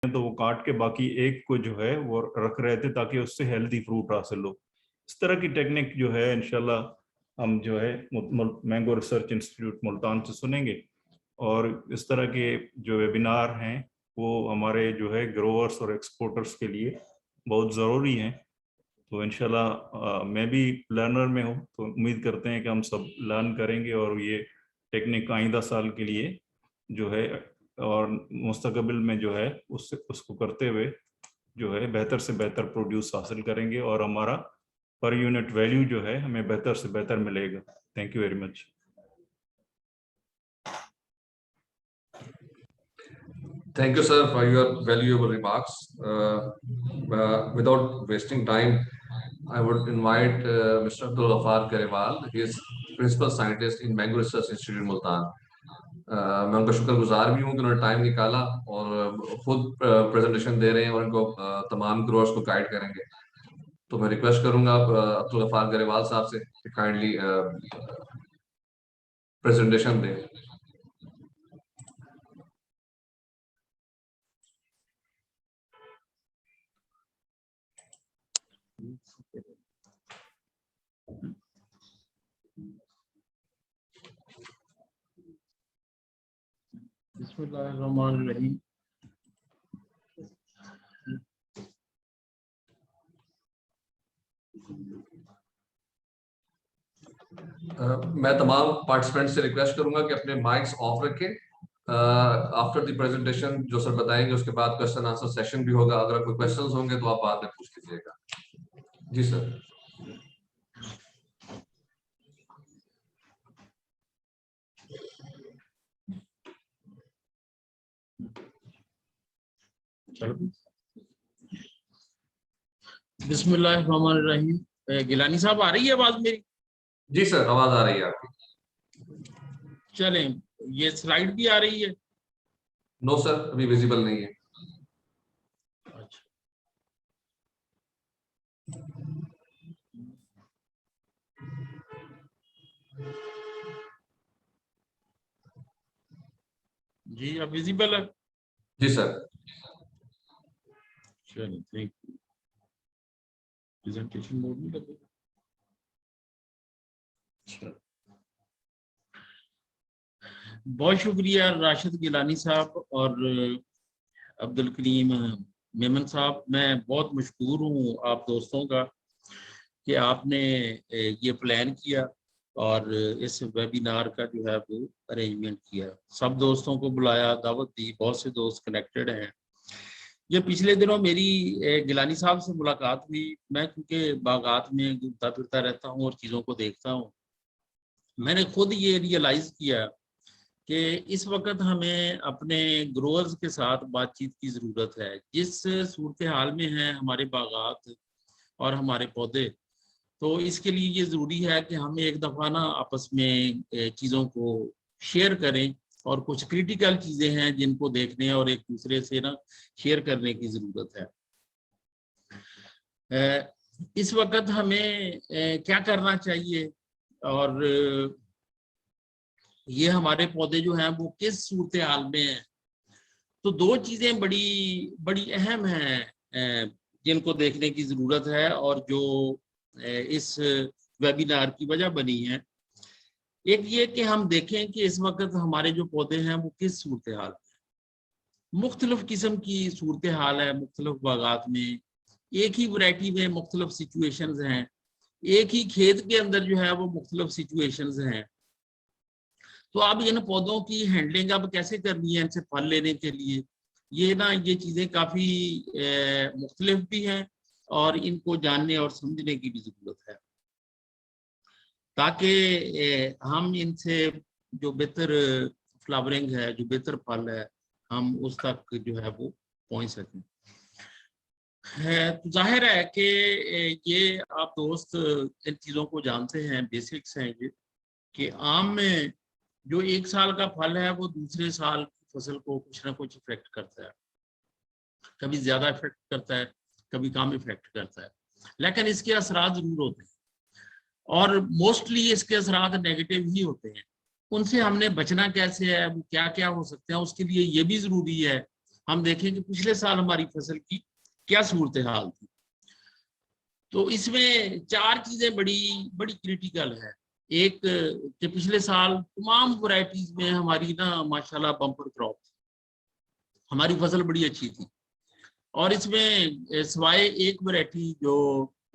तो वो काट के बाकी एक को जो है वो रख रहे थे ताकि उससे हेल्दी फ्रूट हासिल हो। इस तरह की टेक्निक जो है इंशाल्लाह हम जो है मैंगो रिसर्च इंस्टीट्यूट मुल्तान से सुनेंगे। और इस तरह के जो वेबिनार हैं वो हमारे जो है ग्रोवर्स और एक्सपोर्टर्स के लिए बहुत ज़रूरी हैं। तो इंशाल्लाह मैं भी लर्नर में हूँ, तो उम्मीद करते हैं कि हम सब लर्न करेंगे और ये टेक्निक आइंदा साल के लिए जो है और मुस्तकबिल में जो है उसको करते हुए जो है बेहतर से बेहतर प्रोड्यूस हासिल करेंगे और हमारा पर यूनिट वैल्यू जो है हमें बेहतर से बेहतर मिलेगा। Thank you very much. Thank you, sir, for your valuable remarks. Without wasting time, I would invite Mr. Abdul Ghaffar Garewal. He is principal scientist in Mango Research Institute, Multan. मैं उनका शुक्रगुजार भी हूँ कि उन्होंने टाइम निकाला और खुद प्रेजेंटेशन दे रहे हैं और इनको तमाम ग्रोअर्स को गाइड करेंगे। तो मैं रिक्वेस्ट करूंगा अब्दुल गफ्फार गरेवाल साहब से कि काइंडली प्रेजेंटेशन दें। बिस्मिल्लाहिर्रहमानिर्रहीम। मैं तमाम पार्टिसिपेंट से रिक्वेस्ट करूंगा कि अपने माइक्स ऑफ रखें। आफ्टर द प्रेजेंटेशन जो सर बताएंगे उसके बाद क्वेश्चन आंसर सेशन भी होगा। अगर कोई क्वेश्चंस होंगे तो आप बाद में पूछ लीजिएगा। जी सर। बिस्मिल्लाहिर्रहमानिर्रहीम। गिलानी साहब आ रही है आवाज मेरी? जी सर, आवाज आ रही है आपकी। चलें, ये स्लाइड भी आ रही है? नो सर, अभी विजिबल नहीं है। अच्छा, जी अब विजिबल है? जी सर। चलिए, थैंक यू। प्रेजेंटेशन मोड में लगेगा। बहुत शुक्रिया राशिद गिलानी साहब और अब्दुल करीम मेमन साहब। मैं बहुत मशकूर हूँ आप दोस्तों का कि आपने ये प्लान किया और इस वेबिनार का जो है वो अरेंजमेंट किया। सब दोस्तों को बुलाया, दावत दी, बहुत से दोस्त कनेक्टेड हैं। ये पिछले दिनों मेरी गिलानी साहब से मुलाकात हुई। मैं क्योंकि बागात में घूमता फिरता रहता हूँ और चीज़ों को देखता हूँ, मैंने खुद ये रियलाइज किया कि इस वक्त हमें अपने ग्रोअर्स के साथ बातचीत की ज़रूरत है। जिस सूरत हाल में है हमारे बागात और हमारे पौधे, तो इसके लिए ये ज़रूरी है कि हम एक दफ़ा ना आपस में चीज़ों को शेयर करें और कुछ क्रिटिकल चीज़ें हैं जिनको देखने और एक दूसरे से ना शेयर करने की ज़रूरत है। इस वक्त हमें क्या करना चाहिए और ये हमारे पौधे जो हैं वो किस सूरत हाल में हैं। तो दो चीज़ें बड़ी बड़ी अहम हैं जिनको देखने की ज़रूरत है और जो इस वेबिनार की वजह बनी है। एक ये कि हम देखें कि इस वक्त हमारे जो पौधे हैं वो किस सूरत हाल में। मुख्तलिफ किस्म की सूरत हाल है मुख्तलिफ बागात में। एक ही वैरायटी में मुख्तलिफ सिचुएशंस हैं। एक ही खेत के अंदर जो है वो मुख्तलिफ सिचुएशंस हैं। तो अब इन पौधों की हैंडलिंग अब कैसे करनी है इनसे फल लेने के लिए, ये चीज़ें काफ़ी मुख्तलिफ भी हैं और इनको जानने और समझने की भी ज़रूरत है ताकि हम इनसे जो बेहतर फ्लावरिंग है, जो बेहतर फल है, हम उस तक जो है वो पहुंच सकें। तो जाहिर है कि ये आप दोस्त इन चीज़ों को जानते हैं, बेसिक्स हैं ये, कि आम में जो एक साल का फल है वो दूसरे साल की फसल को कुछ ना कुछ इफेक्ट करता है। कभी ज्यादा इफेक्ट करता है, कभी कम इफेक्ट करता है, लेकिन इसके असरात जरूर होते हैं और मोस्टली इसके असरात नेगेटिव ही होते हैं। उनसे हमने बचना कैसे है, वो क्या क्या हो सकते हैं, उसके लिए ये भी जरूरी है हम देखें कि पिछले साल हमारी फसल की क्या सूरत हाल थी। तो इसमें 4 चीजें बड़ी बड़ी क्रिटिकल है। एक कि पिछले साल तमाम वैरायटीज में हमारी ना माशाल्लाह बम्पर क्रॉप थी, हमारी फसल बड़ी अच्छी थी। और इसमें सिवाय एक वैरायटी जो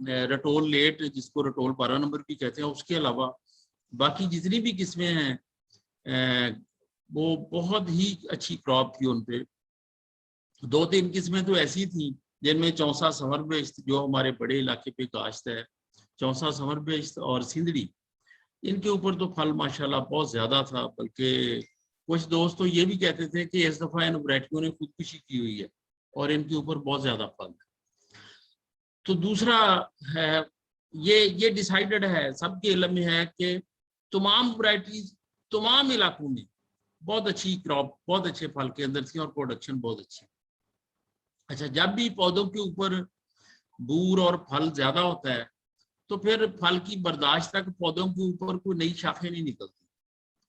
रटोल लेट, जिसको रटोल 12 नंबर भी कहते हैं, उसके अलावा बाकी जितनी भी किस्में हैं वो बहुत ही अच्छी क्रॉप थी। उन पे 2-3 किस्में तो ऐसी थी जिनमें चौसा समर बेश्त, जो हमारे बड़े इलाके पे काश्त है, चौसा समर बेश्त और सिंदड़ी, इनके ऊपर तो फल माशाल्लाह बहुत ज्यादा था। बल्कि कुछ दोस्त तो ये भी कहते थे कि इस दफा इन वैरायटियों ने खुदकुशी की हुई है और इनके ऊपर बहुत ज्यादा फल है। तो दूसरा है, ये डिसाइडेड है, सबके इल्म में है कि तमाम वैरायटीज तमाम इलाकों में बहुत अच्छी क्रॉप, बहुत अच्छे फल के अंदर थी और प्रोडक्शन बहुत अच्छी। अच्छा, जब भी पौधों के ऊपर बूर और फल ज्यादा होता है तो फिर फल की बर्दाश्त तक पौधों के ऊपर कोई नई शाखें नहीं निकलती,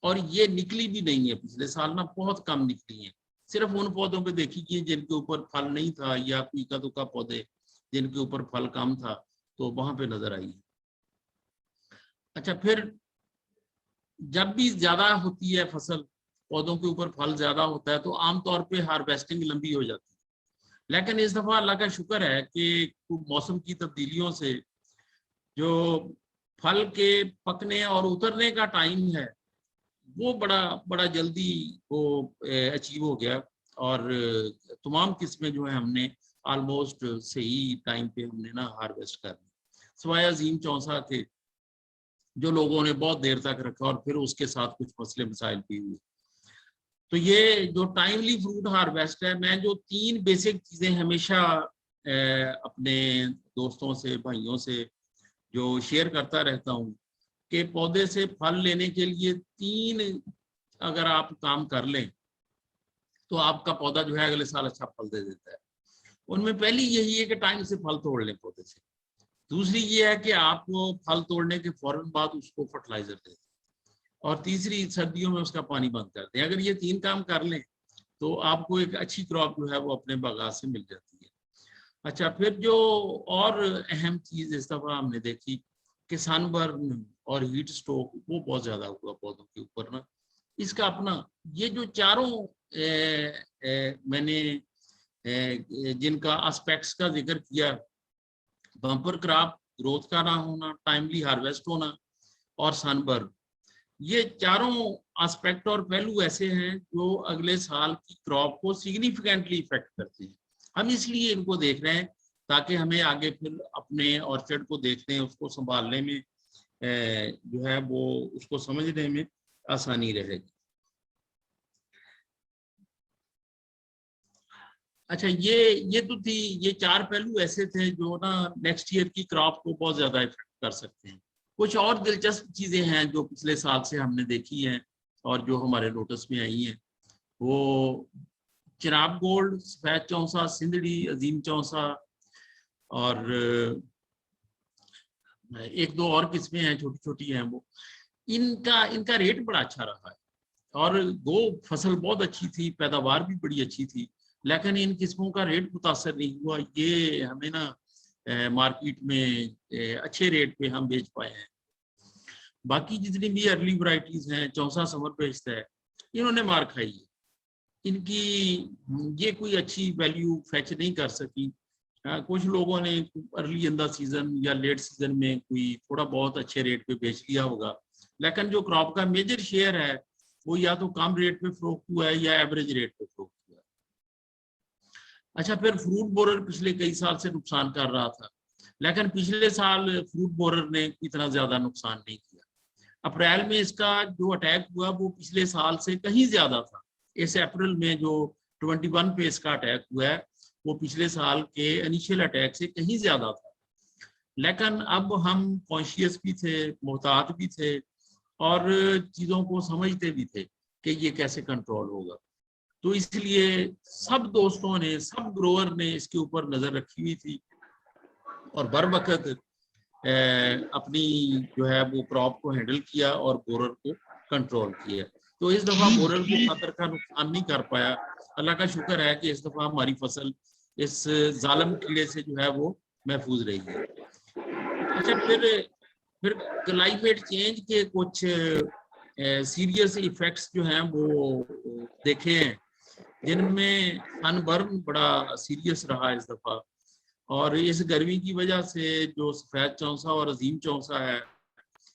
और ये निकली भी नहीं है। पिछले साल ना बहुत कम निकली है, सिर्फ उन पौधों पे देखी कि जिनके ऊपर फल नहीं था या कोई इक्का दुक्का पौधे जिनके ऊपर फल कम था, तो वहां पे नजर आई। अच्छा, फिर जब भी ज्यादा होती है फसल, पौधों के ऊपर फल ज्यादा होता है, तो आमतौर पे हार्वेस्टिंग लंबी हो जाती है। लेकिन इस दफा अल्लाह का शुक्र है कि मौसम की तब्दीलियों से जो फल के पकने और उतरने का टाइम है वो बड़ा बड़ा जल्दी वो अचीव हो गया। और तमाम किस्में जो है हमने ऑलमोस्ट सही टाइम पे हमने ना हार्वेस्ट कर ली, सिवाय अजीम चौसा के जो लोगों ने बहुत देर तक रखा और फिर उसके साथ कुछ मसले मसाइल भी हुए। तो ये जो टाइमली फ्रूट हार्वेस्ट है, मैं जो 3 बेसिक चीजें हमेशा अपने दोस्तों से, भाइयों से जो शेयर करता रहता हूँ कि पौधे से फल लेने के लिए 3 अगर आप काम कर लें तो आपका पौधा जो है अगले साल अच्छा फल दे देता है। उनमें पहली यही है कि टाइम से फल तोड़ लें पौधे से। दूसरी ये है कि आप फल तोड़ने के फौरन बाद उसको फर्टिलाइजर दें, और तीसरी सर्दियों में उसका पानी बंद कर दें। अगर ये 3 काम कर लें तो आपको एक अच्छी क्रॉप जो है वो अपने बागात से मिल जाती है। अच्छा, फिर जो और अहम चीज इस दफा हमने देखी कि सनबर्न और हीट स्ट्रोक वो बहुत ज्यादा हुआ पौधों के ऊपर ना। इसका अपना ये जो चारों मैंने जिनका एस्पेक्ट्स का जिक्र किया, बम्पर क्रॉप, ग्रोथ का ना होना, टाइमली हार्वेस्ट होना और सनबर्न, ये चारों एस्पेक्ट और पहलू ऐसे हैं जो अगले साल की क्रॉप को सिग्निफिकेंटली इफेक्ट करते हैं। हम इसलिए इनको देख रहे हैं ताकि हमें आगे फिर अपने ऑर्चर्ड को देखने, उसको संभालने में जो है वो उसको समझने में आसानी रहेगी। अच्छा, ये तो थी, ये 4 पहलू ऐसे थे जो ना नेक्स्ट ईयर की क्रॉप को बहुत ज्यादा इफेक्ट कर सकते हैं। कुछ और दिलचस्प चीजें हैं जो पिछले साल से हमने देखी हैं और जो हमारे नोटिस में आई हैं। वो चिनाब गोल्ड, सफेद चौसा, सिंदड़ी, अजीम चौसा और 1-2 और किस्में हैं, छोटी छोटी हैं वो। इनका रेट बड़ा अच्छा रहा है और फसल बहुत अच्छी थी, पैदावार भी बड़ी अच्छी थी, लेकिन इन किस्मों का रेट मुतासर नहीं हुआ। ये हमें ना मार्केट में अच्छे रेट पे हम बेच पाए हैं। बाकी जितनी भी अर्ली वैरायटीज हैं, चौसा समर बेस्ड है, इन्होंने मार खाई है। इनकी ये कोई अच्छी वैल्यू फैच नहीं कर सकी। कुछ लोगों ने अर्ली इन द सीजन या लेट सीजन में कोई थोड़ा बहुत अच्छे रेट पे बेच लिया होगा, लेकिन जो क्रॉप का मेजर शेयर है वो या तो कम रेट पे फरोख्त हुआ है या एवरेज रेट पे फरोख्त हुआ है। अच्छा, फिर फ्रूट बोरर पिछले कई साल से नुकसान कर रहा था, लेकिन पिछले साल फ्रूट बोरर ने इतना ज्यादा नुकसान नहीं किया। अप्रैल में इसका जो अटैक हुआ वो पिछले साल से कहीं ज्यादा था। इस अप्रैल में जो 21 पे इसका अटैक हुआ है वो पिछले साल के इनिशियल अटैक से कहीं ज्यादा था। लेकिन अब हम कॉन्शियस भी थे, मोहतात भी थे और चीजों को समझते भी थे कि ये कैसे कंट्रोल होगा। तो इसलिए सब दोस्तों ने, सब ग्रोअर ने इसके ऊपर नजर रखी हुई थी और बर वक्त अपनी जो है वो क्रॉप को हैंडल किया और बोरर को कंट्रोल किया। तो इस दफा बोरर को खतर का नुकसान नहीं कर पाया अल्लाह का शुक्र है कि इस दफा हमारी फसल इस जालिम कीड़े से जो है वो महफूज रही है। अच्छा, फिर क्लाइमेट चेंज के कुछ सीरियस इफेक्ट्स जो हैं वो देखे हैं, जिनमें सनबर्न बड़ा सीरियस रहा इस दफा, और इस गर्मी की वजह से जो सफेद चौंसा और अजीम चौंसा है,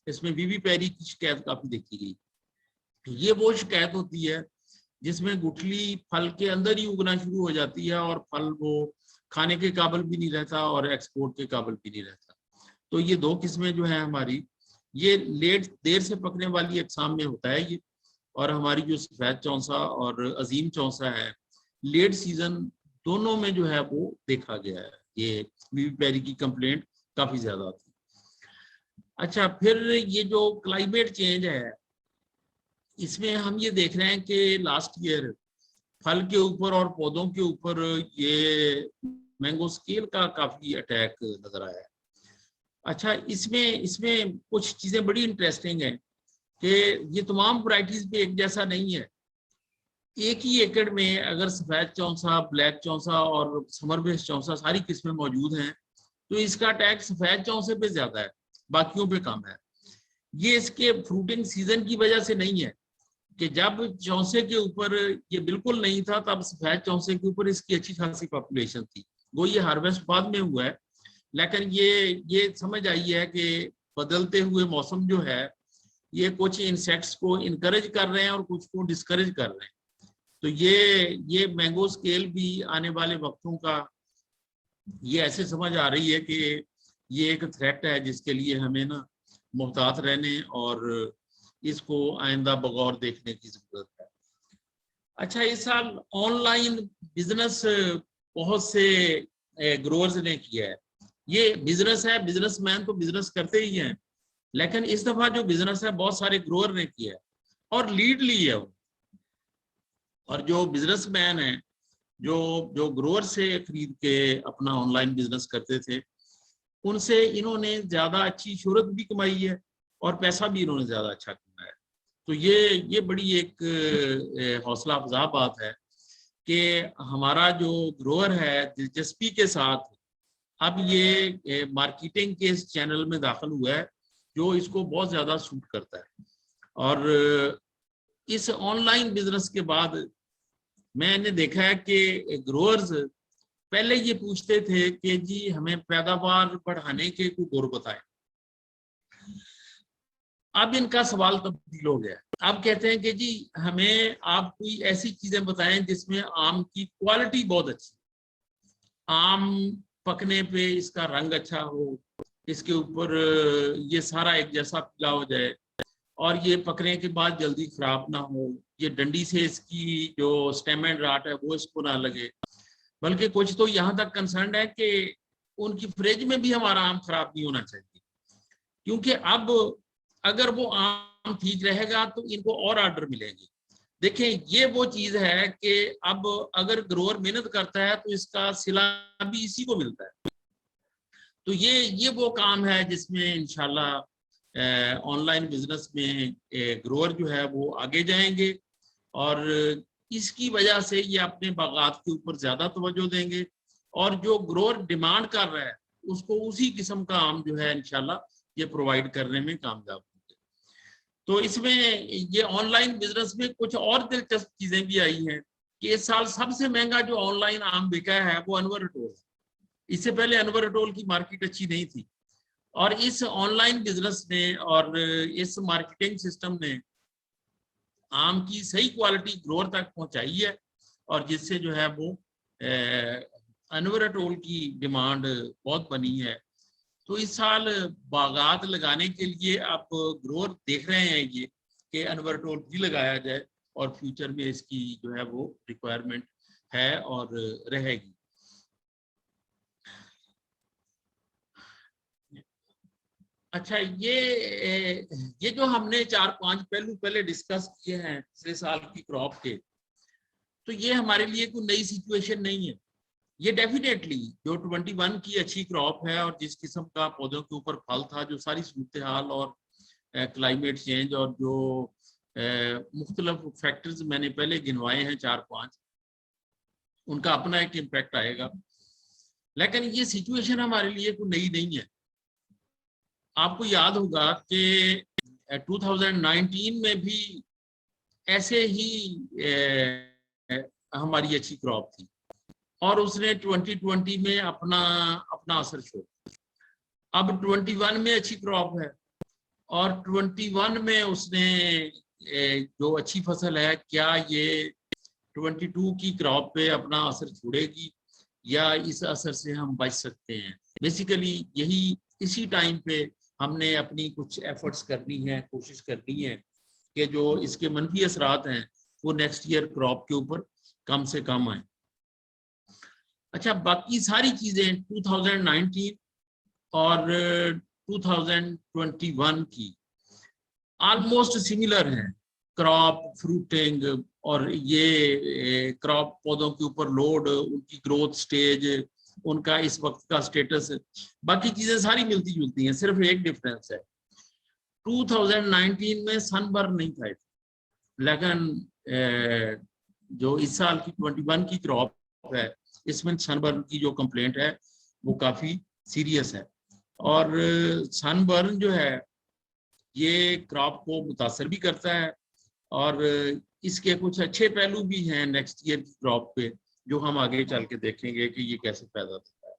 इसमें वीवी पैरी की शिकायत काफी देखी गई। ये वो शिकायत होती है जिसमें गुठली फल के अंदर ही उगना शुरू हो जाती है और फल वो खाने के काबिल भी नहीं रहता और एक्सपोर्ट के काबिल भी नहीं रहता। तो ये दो किस्में जो है हमारी, ये देर से पकने वाली अक़साम में होता है ये, और हमारी जो सफेद चौंसा और अजीम चौंसा है लेट सीजन दोनों में जो है वो देखा गया है। ये वीवी पैरी की कंप्लेंट काफी ज्यादा थी। अच्छा, फिर ये जो क्लाइमेट चेंज है, इसमें हम ये देख रहे हैं कि लास्ट ईयर फल के ऊपर और पौधों के ऊपर ये मैंगो स्केल का काफी अटैक नजर आया है। अच्छा, इसमें कुछ चीजें बड़ी इंटरेस्टिंग हैं कि ये तमाम वैरायटीज पे एक जैसा नहीं है। एक ही एकड़ में अगर सफेद चौंसा, ब्लैक चौंसा और समर बेस्ड चौंसा सारी किस्में मौजूद हैं, तो इसका अटैक सफेद चौंसे पे ज्यादा है, बाकियों पे कम है। ये इसके फ्रूटिंग सीजन की वजह से नहीं है कि जब चौंसे के ऊपर ये बिल्कुल नहीं था तब सफेद चौंसे के ऊपर इसकी अच्छी खासी पॉपुलेशन थी। वो ये हार्वेस्ट बाद में हुआ है, लेकिन ये समझ आई है कि बदलते हुए मौसम जो है ये कुछ इंसेक्ट्स को इनकरेज कर रहे हैं और कुछ को डिस्करेज कर रहे हैं। तो ये मैंगो स्केल भी आने वाले वक्तों का ये ऐसे समझ आ रही है कि ये एक थ्रेट है जिसके लिए हमें ना मुहतात रहने और इसको आइंदा बगौर देखने की जरूरत है। अच्छा, इस साल ऑनलाइन बिजनेस बहुत से ग्रोअर्स ने किया है। ये बिजनेस है, बिजनेसमैन तो बिजनेस करते ही हैं, लेकिन इस दफा जो बिजनेस है बहुत सारे ग्रोअर ने किया है और लीड ली है। और जो बिजनेसमैन है जो ग्रोअर से खरीद के अपना ऑनलाइन बिजनेस करते थे, उनसे इन्होंने ज्यादा अच्छी शोहरत भी कमाई है और पैसा भी इन्होंने ज्यादा अच्छा कमाया है। तो ये बड़ी एक हौसला अफजा बात है कि हमारा जो ग्रोअर है दिलचस्पी के साथ अब ये मार्केटिंग के इस चैनल में दाखिल हुआ है जो इसको बहुत ज्यादा सूट करता है। और इस ऑनलाइन बिजनेस के बाद मैंने देखा है कि ग्रोअर्स पहले ये पूछते थे कि जी हमें पैदावार बढ़ाने के कोई गुर बताएं, अब इनका सवाल तब्दील हो गया। अब कहते हैं कि जी हमें आप कोई ऐसी चीजें बताएं जिसमें आम की क्वालिटी बहुत अच्छी, आम पकने पे इसका रंग अच्छा हो, इसके ऊपर ये सारा एक जैसा पीला हो जाए और ये पकने के बाद जल्दी खराब ना हो, ये डंडी से इसकी जो स्टेम एंड राट है वो इसको ना लगे। बल्कि कुछ तो यहाँ तक कंसर्न है कि उनकी फ्रिज में भी हमारा आम खराब नहीं होना चाहिए, क्योंकि अब अगर वो आम ठीक रहेगा तो इनको और ऑर्डर मिलेंगे। देखें, ये वो चीज है कि अब अगर ग्रोअर मेहनत करता है तो इसका सिला भी इसी को मिलता है। तो ये वो काम है जिसमें इंशाल्लाह ऑनलाइन बिजनेस में ग्रोअर जो है वो आगे जाएंगे और इसकी वजह से ये अपने बागात के ऊपर ज्यादा तवज्जो देंगे और जो ग्रोअर डिमांड कर रहा है उसको उसी किस्म का आम जो है इंशाल्लाह ये प्रोवाइड करने में कामयाब होंगे। तो इसमें ये ऑनलाइन बिजनेस में कुछ और दिलचस्प चीजें भी आई हैं कि इस साल सबसे महंगा जो ऑनलाइन आम बिका है वो अनवर अटोल है। इससे पहले अनवर अटोल की मार्केट अच्छी नहीं थी और इस ऑनलाइन बिजनेस ने और इस मार्केटिंग सिस्टम ने आम की सही क्वालिटी ग्रोअर तक पहुंचाई है और जिससे जो है वो अनवर अटोल की डिमांड बहुत बनी है। तो इस साल बागात लगाने के लिए आप ग्रोअर देख रहे हैं ये कि अनवर अटोल भी लगाया जाए और फ्यूचर में इसकी जो है वो रिक्वायरमेंट है और रहेगी। अच्छा, ये जो हमने 4-5 पहलू पहले डिस्कस किए हैं पिछले साल की क्रॉप के, तो ये हमारे लिए कोई नई सिचुएशन नहीं है। ये डेफिनेटली जो 21 की अच्छी क्रॉप है और जिस किस्म का पौधों के ऊपर फल था, जो सारी सूरत हाल और क्लाइमेट चेंज और जो मुख्तलिफ फैक्टर्स मैंने पहले गिनवाए हैं 4-5, उनका अपना एक इम्पैक्ट आएगा। लेकिन ये सिचुएशन हमारे लिए कोई नई नहीं है। आपको याद होगा कि 2019 में भी ऐसे ही हमारी अच्छी क्रॉप थी और उसने 2020 में अपना असर छोड़ा। अब 21 में अच्छी क्रॉप है और 21 में उसने जो अच्छी फसल है, क्या ये 22 की क्रॉप पे अपना असर छोड़ेगी या इस असर से हम बच सकते हैं? बेसिकली यही इसी टाइम पे हमने अपनी कुछ एफर्ट्स करनी है, कोशिश करनी है कि जो इसके मनफी असरात हैं वो नेक्स्ट ईयर क्रॉप के ऊपर कम से कम आए। अच्छा, बाकी सारी चीजें 2019 और 2021 की ऑलमोस्ट सिमिलर हैं। क्रॉप, फ्रूटिंग और ये क्रॉप पौधों के ऊपर लोड, उनकी ग्रोथ स्टेज, उनका इस वक्त का स्टेटस, बाकी चीजें सारी मिलती जुलती हैं। सिर्फ एक डिफरेंस है, 2019 में सनबर्न नहीं था, लेकिन जो इस साल की 21 की क्रॉप है इसमें सनबर्न की जो कंप्लेंट है वो काफी सीरियस है। और सनबर्न जो है ये क्रॉप को मुतासर भी करता है और इसके कुछ अच्छे पहलू भी हैं नेक्स्ट ईयर की क्रॉप पे, जो हम आगे चल के देखेंगे कि ये कैसे पैदा होता है।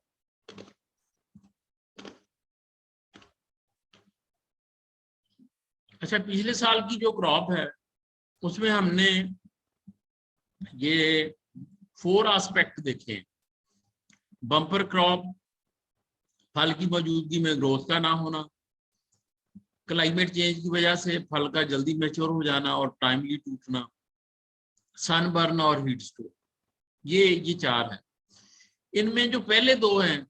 अच्छा, पिछले साल की जो क्रॉप है उसमें हमने ये 4 एस्पेक्ट देखे। बम्पर क्रॉप, फल की मौजूदगी में ग्रोथ का ना होना, क्लाइमेट चेंज की वजह से फल का जल्दी मैच्योर हो जाना और टाइमली टूटना, सनबर्न और हीट स्ट्रोक, ये 4 हैं। इनमें जो पहले 2 हैं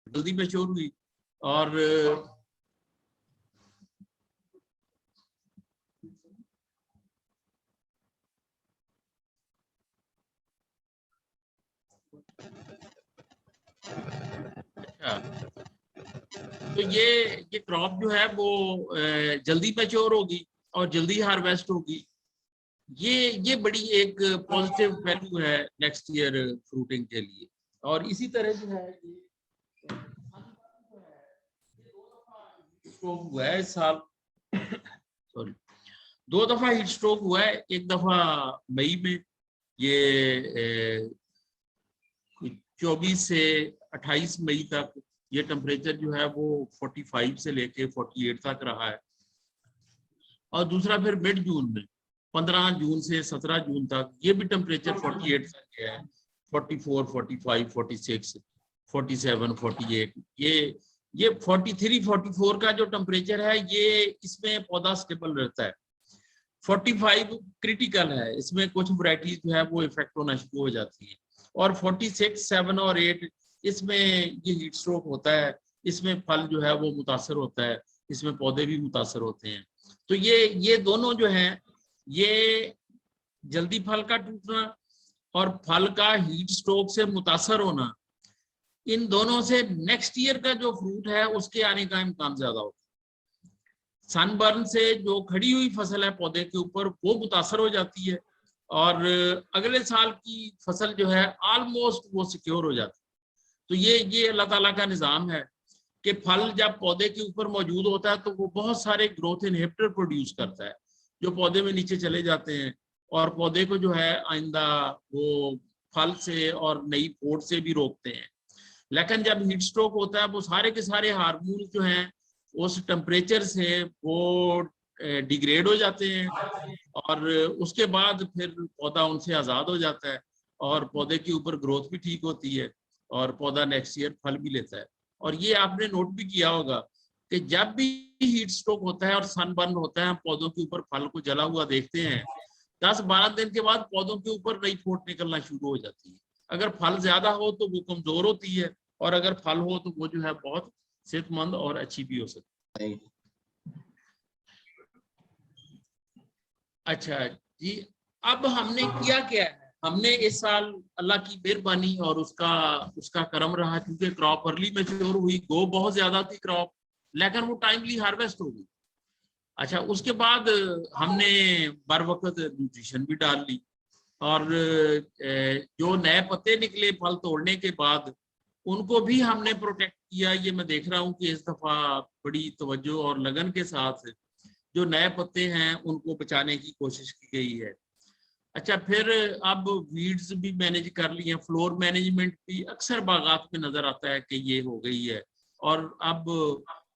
जल्दी मैच्योर हुई और अच्छा, तो ये क्रॉप जो है वो जल्दी मैच्योर होगी और जल्दी हार्वेस्ट होगी। ये बड़ी एक पॉजिटिव वैल्यू है नेक्स्ट ईयर फ्रूटिंग के लिए। और इसी तरह जो है स्ट्रोक हुआ है इस साल, सॉरी 2 दफा हीट स्ट्रोक हुआ है। एक दफा मई में, ये 24 से 28 मई तक ये टेम्परेचर जो है वो 45 से लेके 48 तक रहा है। और दूसरा फिर मिड जून में 15 जून से 17 जून तक ये भी टेम्परेचर 48 तक गया है, 44, 45, 46, 47, 48। ये 43, 44 का जो टेम्परेचर है ये इसमें पौधा स्टेबल रहता है। 45 क्रिटिकल है, इसमें कुछ वैरायटीज जो है वो इफेक्ट होना शुरू हो जाती है। और 46, 7 और 8 इसमें ये हीट स्ट्रोक होता है, इसमें फल जो है वो मुतासर होता है, इसमें पौधे भी मुतासर होते हैं। तो ये दोनों जो हैं, ये जल्दी फल का टूटना और फल का हीट स्ट्रोक से मुतासर होना, इन दोनों से नेक्स्ट ईयर का जो फ्रूट है उसके आने का इम्कान ज्यादा होता है। सनबर्न से जो खड़ी हुई फसल है पौधे के ऊपर वो मुतासर हो जाती है और अगले साल की फसल जो है ऑलमोस्ट वो सिक्योर हो जाती है। तो ये अल्लाह ताला का निज़ाम है कि फल जब पौधे के ऊपर मौजूद होता है तो वो बहुत सारे ग्रोथ इनहिबिटर प्रोड्यूस करता है जो पौधे में नीचे चले जाते हैं और पौधे को जो है आइंदा वो फल से और नई पोट से भी रोकते हैं। लेकिन जब हीट स्ट्रोक होता है वो सारे के सारे हार्मोन जो हैं उस टेम्परेचर से वो डिग्रेड हो जाते हैं और उसके बाद फिर पौधा उनसे आज़ाद हो जाता है और पौधे के ऊपर ग्रोथ भी ठीक होती है और पौधा नेक्स्ट ईयर फल भी लेता है। और ये आपने नोट भी किया होगा कि जब भी हीट स्ट्रोक होता है और सनबर्न होता है, हम पौधों के ऊपर फल को जला हुआ देखते हैं, 10-12 दिन के बाद पौधों के ऊपर नई फूट निकलना शुरू हो जाती है। अगर फल ज्यादा हो तो वो कमजोर होती है और अगर फल हो तो वो जो है बहुत सेहतमंद और अच्छी भी हो सकती है। अच्छा जी, अब हमने किया क्या है, हमने इस साल अल्लाह की मेहरबानी और उसका करम रहा, क्योंकि क्रॉप अर्ली मैच्योर हुई, गो बहुत ज्यादा थी क्रॉप, लेकिन वो टाइमली हार्वेस्ट हो गई। अच्छा, उसके बाद हमने बर वक्त न्यूट्रिशन भी डाल ली, और जो नए पत्ते निकले फल तोड़ने के बाद उनको भी हमने प्रोटेक्ट किया। ये मैं देख रहा हूँ कि इस दफा बड़ी तवज्जो और लगन के साथ जो नए पत्ते हैं उनको बचाने की कोशिश की गई है। अच्छा, फिर अब वीड्स भी मैनेज कर लिए, फ्लोर मैनेजमेंट भी अक्सर बागात में नजर आता है कि ये हो गई है। और अब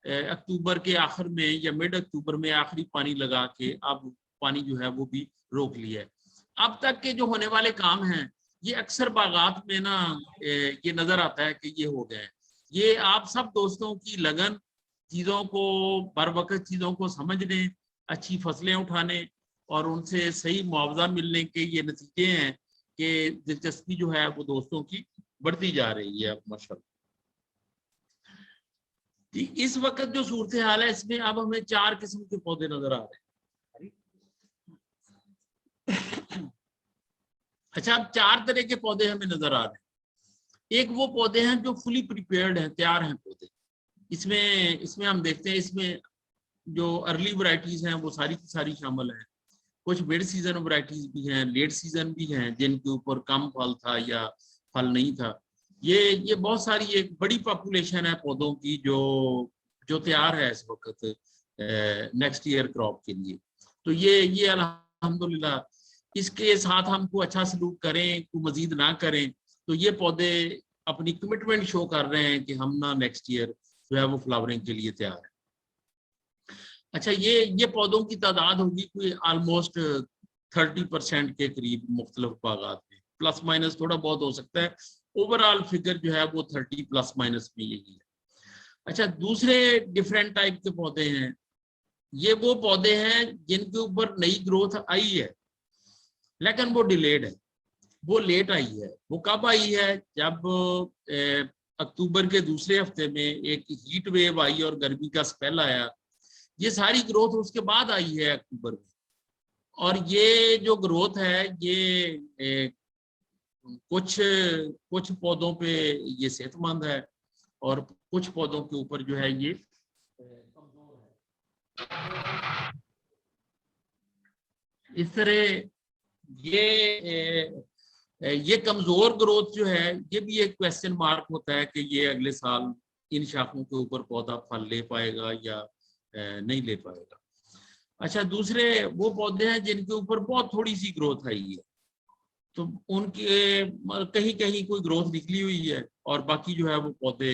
अक्टूबर के आखिर में या मिड अक्टूबर में आखिरी पानी लगा के अब पानी जो है वो भी रोक लिया है। अब तक के जो होने वाले काम हैं ये अक्सर बागात में ना ये नजर आता है कि ये हो गए हैं। ये आप सब दोस्तों की लगन, चीज़ों को बर वक्त चीज़ों को समझने, अच्छी फसलें उठाने और उनसे सही मुआवजा मिलने के ये नतीजे हैं कि दिलचस्पी जो है वो दोस्तों की बढ़ती जा रही है अब माशाल्लाह। इस वक्त जो सूरत हाल है इसमें अब हमें 4 किस्म के पौधे नजर आ रहे हैं। अच्छा, अब 4 तरह के पौधे हमें नजर आ रहे हैं। एक वो पौधे हैं जो फुली प्रिपेयर्ड हैं, तैयार हैं पौधे। इसमें हम देखते हैं, इसमें जो अर्ली वैरायटीज हैं वो सारी की सारी शामिल हैं। कुछ मिड सीजन वैरायटीज भी हैं, लेट सीजन भी हैं जिनके ऊपर कम फल था या फल नहीं था। ये बहुत सारी एक बड़ी पॉपुलेशन है पौधों की जो तैयार है इस वक्त नेक्स्ट ईयर क्रॉप के लिए। तो ये अल्हम्दुलिल्लाह, इसके साथ हमको अच्छा सलूक करें, को मजीद ना करें, तो ये पौधे अपनी कमिटमेंट शो कर रहे हैं कि हम ना नेक्स्ट ईयर जो है वो फ्लावरिंग के लिए तैयार है। अच्छा, ये पौधों की तादाद होगी कोई ऑलमोस्ट 30% के करीब मुख्तलिफ बागात में, प्लस माइनस थोड़ा बहुत हो सकता है। ओवरऑल फिगर जो है वो 30 प्लस माइनस में यही है। अच्छा, दूसरे डिफरेंट टाइप के पौधे हैं, ये वो पौधे हैं जिनके ऊपर नई ग्रोथ आई है लेकिन वो डिलेड है, वो लेट आई है। वो कब आई है? जब अक्टूबर के दूसरे हफ्ते में एक हीट वेव आई और गर्मी का स्पेल आया। ये सारी ग्रोथ उसके बाद आई है अक्टूबर में। और ये जो ग्रोथ है ये कुछ पौधों पे ये सेहतमंद है और कुछ पौधों के ऊपर जो है ये कमजोर है। इस तरह ये कमजोर ग्रोथ जो है ये भी एक क्वेश्चन मार्क होता है कि ये अगले साल इन शाखों के ऊपर पौधा फल ले पाएगा या नहीं ले पाएगा। अच्छा, दूसरे वो पौधे हैं जिनके ऊपर बहुत थोड़ी सी ग्रोथ आई है, तो उनके कहीं कहीं कोई ग्रोथ निकली हुई है और बाकी जो है वो पौधे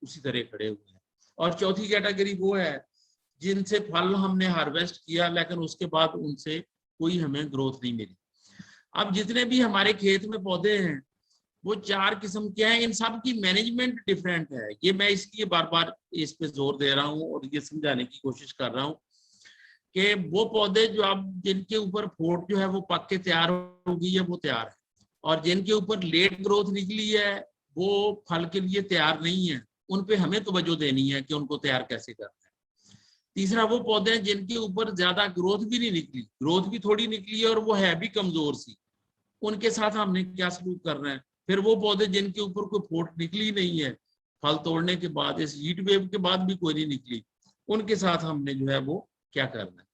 उसी तरह खड़े हुए हैं। और चौथी कैटेगरी वो है जिनसे फल हमने हार्वेस्ट किया लेकिन उसके बाद उनसे कोई हमें ग्रोथ नहीं मिली। अब जितने भी हमारे खेत में पौधे हैं वो 4 किस्म के हैं, इन सब की मैनेजमेंट डिफरेंट है। ये मैं इसलिए बार बार इस पे जोर दे रहा हूँ और ये समझाने की कोशिश कर रहा हूँ कि वो पौधे जो अब जिनके ऊपर फोट जो है वो पक के तैयार हो गई है वो तैयार है, और जिनके ऊपर लेट ग्रोथ निकली है वो फल के लिए तैयार नहीं है। उन पे हमें तवज्जो देनी है कि उनको तैयार कैसे करना है। तीसरा वो पौधे हैं जिनके ऊपर ज्यादा ग्रोथ भी नहीं निकली, ग्रोथ भी थोड़ी निकली है और वो है भी कमजोर सी, उनके साथ हमने क्या सलूक करना है। फिर वो पौधे जिनके ऊपर कोई फोट निकली नहीं है फल तोड़ने के बाद, इस हीट वेव के बाद भी कोई नहीं निकली, उनके साथ हमने जो है वो क्या करना है।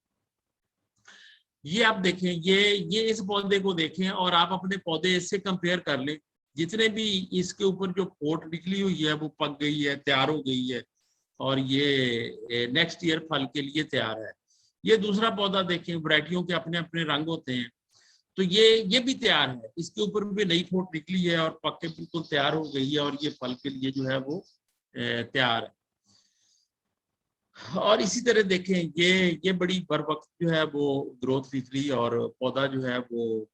ये आप देखें, ये इस पौधे को देखें और आप अपने पौधे इससे कंपेयर कर लें। जितने भी इसके ऊपर जो फोट निकली हुई है वो पक गई है, तैयार हो गई है और ये नेक्स्ट ईयर फल के लिए तैयार है। ये दूसरा पौधा देखें, वैरायटियों के अपने अपने रंग होते हैं, तो ये भी तैयार है, इसके ऊपर भी नई फोट निकली है और पक के बिल्कुल तैयार हो गई है और ये फल के लिए जो है वो तैयार है। और इसी तरह देखें, ये बड़ी बर वक्त जो है वो ग्रोथ निकली और पौधा जो है वो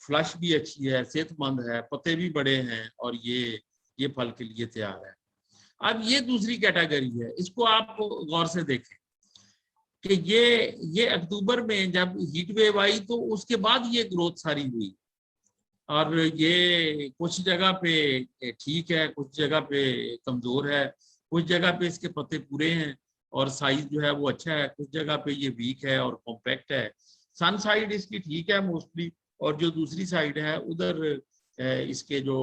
फ्लश भी अच्छी है, सेहतमंद है, पत्ते भी बड़े हैं और ये फल के लिए तैयार है। अब ये दूसरी कैटेगरी है, इसको आप गौर से देखें कि ये अक्टूबर में जब हीट वेव आई तो उसके बाद ये ग्रोथ सारी हुई और ये कुछ जगह पे ठीक है, कुछ जगह पे कमजोर है, कुछ जगह पे इसके पत्ते पूरे हैं और साइज जो है वो अच्छा है, कुछ जगह पे ये वीक है और कॉम्पैक्ट है। सन साइड इसकी ठीक है मोस्टली, और जो दूसरी साइड है उधर इसके जो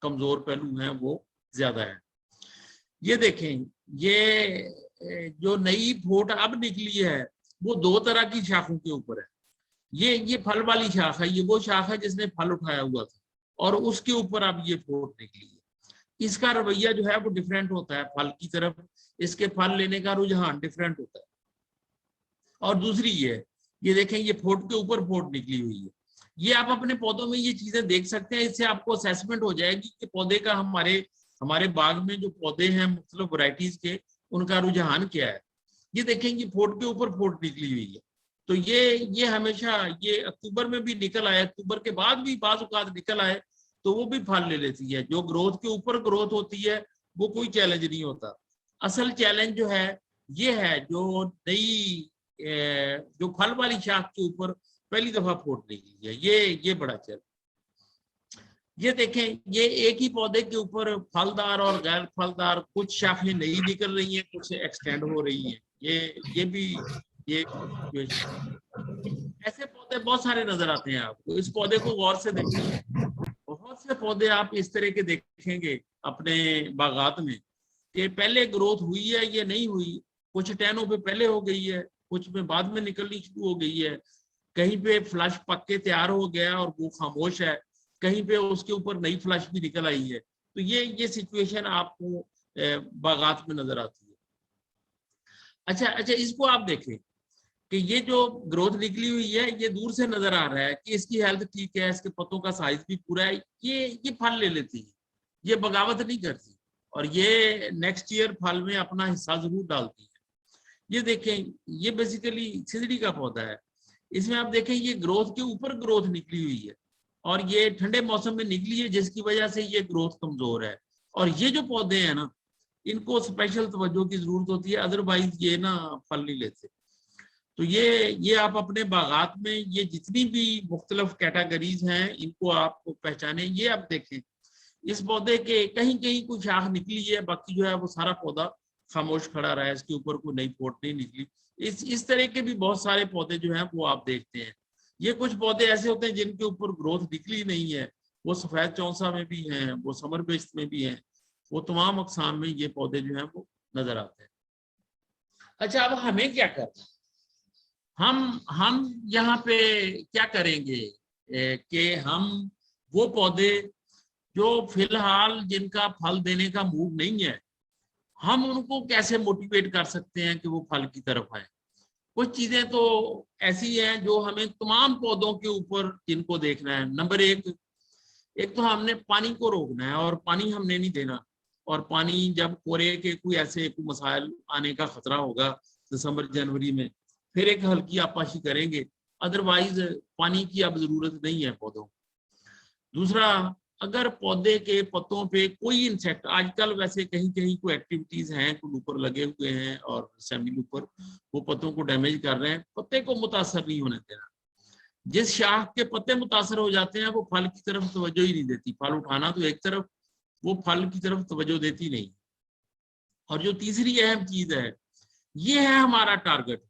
कमजोर पहलू हैं वो ज्यादा है। ये देखें, ये जो नई फोट अब निकली है वो दो तरह की शाखों के ऊपर है। ये फल वाली शाख है, ये वो शाख है जिसने फल उठाया हुआ था, और उसके ऊपर अब ये फोट निकली है। इसका रवैया जो है वो डिफरेंट होता है फल की तरफ, इसके फल लेने का रुझान डिफरेंट होता है। और दूसरी ये देखें, ये फोट के ऊपर फोट निकली हुई है। ये आप अपने पौधों में ये चीजें देख सकते हैं, इससे आपको असेसमेंट हो जाएगी कि पौधे का हमारे बाग में जो पौधे हैं मुख्तलिफ वैरायटीज के, उनका रुझान क्या है। ये देखेंगे फोट के ऊपर फोट निकली हुई है, तो ये हमेशा ये अक्टूबर में भी निकल आए, अक्टूबर के बाद भी बाज़ औक़ात निकल आए तो वो भी फल ले लेती है। जो ग्रोथ के ऊपर ग्रोथ होती है वो कोई चैलेंज नहीं होता। असल चैलेंज जो है ये है जो नई जो फल वाली शाख के ऊपर पहली दफा फोट निकली है, ये बड़ा चैलेंज। ये देखें, ये एक ही पौधे के ऊपर फलदार और गैर फलदार कुछ शाखें नहीं निकल रही हैं, कुछ एक्सटेंड हो रही हैं। ये भी ऐसे पौधे बहुत सारे नजर आते हैं आपको। इस पौधे को गौर से देखें, बहुत से पौधे आप इस तरह के देखेंगे अपने बागात में कि पहले ग्रोथ हुई है, ये नहीं हुई, कुछ टहनों पे पहले हो गई है, कुछ में बाद में निकलनी शुरू हो गई है, कहीं पे फ्लश पक के तैयार हो गया और वो खामोश है, कहीं पे उसके ऊपर नई फ्लश भी निकल आई है। तो ये सिचुएशन आपको बागात में नजर आती है। अच्छा, इसको आप देखें कि ये जो ग्रोथ निकली हुई है, ये दूर से नजर आ रहा है कि इसकी हेल्थ ठीक है, इसके पत्तों का साइज भी पूरा है, ये फल ले लेती है, ये बगावत नहीं करती, और ये नेक्स्ट ईयर फल में अपना हिस्सा जरूर डालती है। ये देखें, ये बेसिकली सिजड़ी का पौधा है, इसमें आप देखें ये ग्रोथ के ऊपर ग्रोथ निकली हुई है, और ये ठंडे मौसम में निकली है जिसकी वजह से ये ग्रोथ कमजोर है। और ये जो पौधे हैं ना, इनको स्पेशल तवज्जो की जरूरत होती है, अदरवाइज ये ना फल नहीं लेते। तो ये आप अपने बागात में ये जितनी भी मुख्तलिफ कैटेगरीज हैं इनको आप पहचाने। ये आप देखें, इस पौधे के कहीं कहीं कुछ शाख निकली है, बाकी जो है वो सारा पौधा खामोश खड़ा रहा है, इसके ऊपर कोई नई फोट नहीं निकली। इस तरह के भी बहुत सारे पौधे जो हैं वो आप देखते हैं। ये कुछ पौधे ऐसे होते हैं जिनके ऊपर ग्रोथ निकली नहीं है, वो सफेद चौंसा में भी हैं, वो समर बेस्ट में भी हैं, वो तमाम अकसाम में ये पौधे जो हैं वो नजर आते हैं। अच्छा, अब हमें क्या करना है? हम यहाँ पे क्या करेंगे कि हम वो पौधे जो फिलहाल जिनका फल देने का मूड नहीं है, हम उनको कैसे मोटिवेट कर सकते हैं कि वो फल की तरफ आए। कुछ चीजें तो ऐसी हैं जो हमें तमाम पौधों के ऊपर जिनको देखना है। नंबर एक तो हमने पानी को रोकना है, और पानी हमने नहीं देना। और पानी जब कोरे के कोई ऐसे कोई मसाइल आने का खतरा होगा दिसंबर जनवरी में, फिर एक हल्की आपाशी करेंगे, अदरवाइज पानी की अब जरूरत नहीं है पौधों। दूसरा, अगर पौधे के पत्तों पे कोई इंसेक्ट, आजकल वैसे कहीं कहीं कोई एक्टिविटीज हैं, कोई लूपर लगे हुए हैं और सेमी लूपर, वो पत्तों को डैमेज कर रहे हैं, पत्ते को मुतासर नहीं होने देना। जिस शाख के पत्ते मुतासर हो जाते हैं वो फल की तरफ तवज्जो ही नहीं देती। फल उठाना तो एक तरफ, वो फल की तरफ तवज्जो देती नहीं। और जो तीसरी अहम चीज है, ये है हमारा टारगेट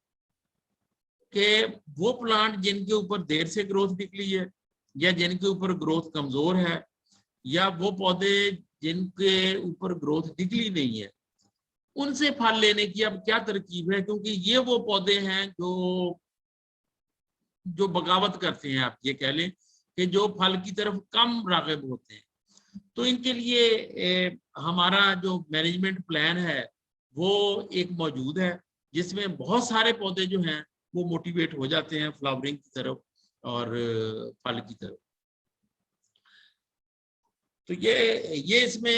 कि वो प्लांट जिनके ऊपर देर से ग्रोथ निकली है, या जिनके ऊपर ग्रोथ कमजोर है, या वो पौधे जिनके ऊपर ग्रोथ निकली नहीं है, उनसे फल लेने की अब क्या तरकीब है। क्योंकि ये वो पौधे हैं जो बगावत करते हैं, आप ये कह लें कि जो फल की तरफ कम राग़िब होते हैं। तो इनके लिए हमारा जो मैनेजमेंट प्लान है वो एक मौजूद है, जिसमें बहुत सारे पौधे जो हैं वो मोटिवेट हो जाते हैं फ्लावरिंग की तरफ और फल की तरफ। तो ये इसमें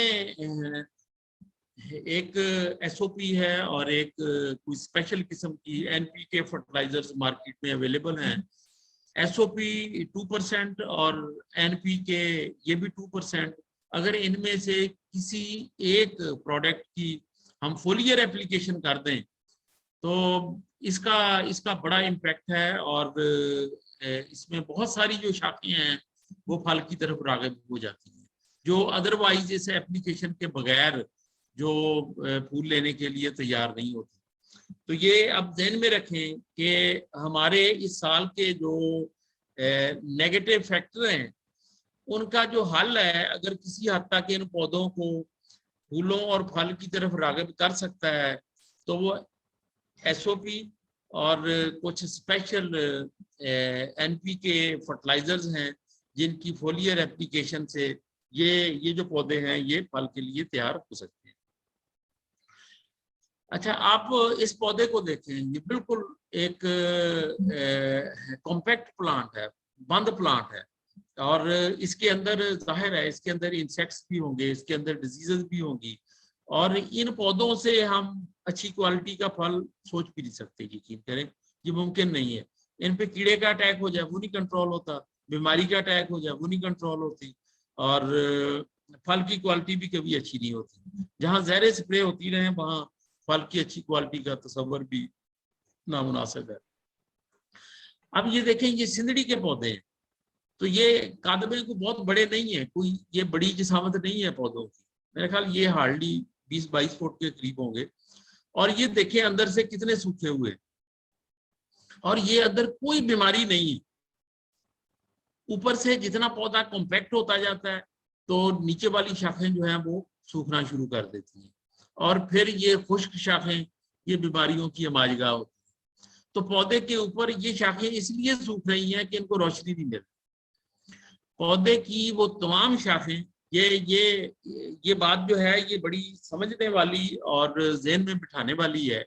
एक एसओपी है और एक कोई स्पेशल किस्म की एनपीके फर्टिलाइजर्स मार्केट में अवेलेबल हैं। एसओपी 2% और एनपीके ये भी 2%। अगर इनमें से किसी एक प्रोडक्ट की हम फोलियर एप्लीकेशन कर दें तो इसका बड़ा इम्पैक्ट है, और इसमें बहुत सारी जो शाखें हैं वो फल की तरफ राग़िब हो जाती हैं, जो अदरवाइज इस एप्लीकेशन के बगैर जो फूल लेने के लिए तैयार नहीं होती। तो ये अब ध्यान में रखें कि हमारे इस साल के जो नेगेटिव फैक्टर हैं उनका जो हल है, अगर किसी हद तक इन पौधों को फूलों और फल की तरफ राग़िब कर सकता है तो वो एसओपी और कुछ स्पेशल एनपीके फर्टिलाइजर्स हैं जिनकी फोलियर एप्लीकेशन से ये जो पौधे हैं ये फल के लिए तैयार हो सकते हैं। अच्छा, आप इस पौधे को देखें, ये बिल्कुल एक कॉम्पैक्ट प्लांट है, बंद प्लांट है, और इसके अंदर जाहिर है इसके अंदर इंसेक्ट्स भी होंगे, इसके अंदर डिजीजेस भी होंगी, और इन पौधों से हम अच्छी क्वालिटी का फल सोच भी नहीं सकते, यकीन करें ये मुमकिन नहीं है। इन पे कीड़े का अटैक हो जाए वो नहीं कंट्रोल होता, बीमारी का अटैक हो जाए वो नहीं कंट्रोल होती, और फल की क्वालिटी भी कभी अच्छी नहीं होती। जहाँ जहरें स्प्रे होती रहे वहाँ फल की अच्छी क्वालिटी का तस्वर भी नामुनासिब है। अब ये देखें, ये सिंदड़ी के पौधे हैं, तो ये कादमे को बहुत बड़े नहीं है, कोई ये बड़ी जिसामत नहीं है पौधों की, मेरे ख्याल ये हार्डली 20-22 फुट के करीब होंगे, और ये देखें अंदर से कितने सूखे हुए, और ये अंदर कोई बीमारी नहीं है। ऊपर से जितना पौधा कॉम्पैक्ट होता जाता है तो नीचे वाली शाखें जो हैं वो सूखना शुरू कर देती हैं, और फिर ये खुश्क शाखें ये बीमारियों की अमाजगाह होती है। तो पौधे के ऊपर ये शाखें इसलिए सूख रही हैं कि इनको रोशनी नहीं मिल रही। पौधे की वो तमाम शाखें, ये बात जो है ये बड़ी समझने वाली और ज़हन में बिठाने वाली है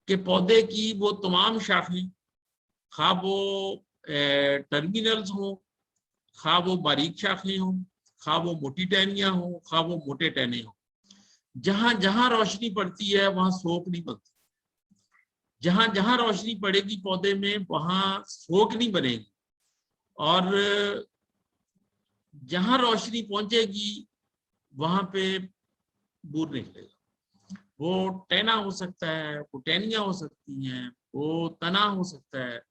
कि पौधे की वो तमाम शाखें, खा वो टर्मिनल्स हों, खा वो बारीक शाखें हों, खा वो मोटी टहनियाँ हों, खा वो मोटे टहने हों, जहां जहां रोशनी पड़ती है वहां सोख नहीं बनती। जहां जहां रोशनी पड़ेगी पौधे में वहां सोख नहीं बनेगी, और जहां रोशनी पहुंचेगी वहां पे बूर निकलेगा। वो टहना हो सकता है, वो टहनियाँ हो सकती हैं, वो तना हो सकता है,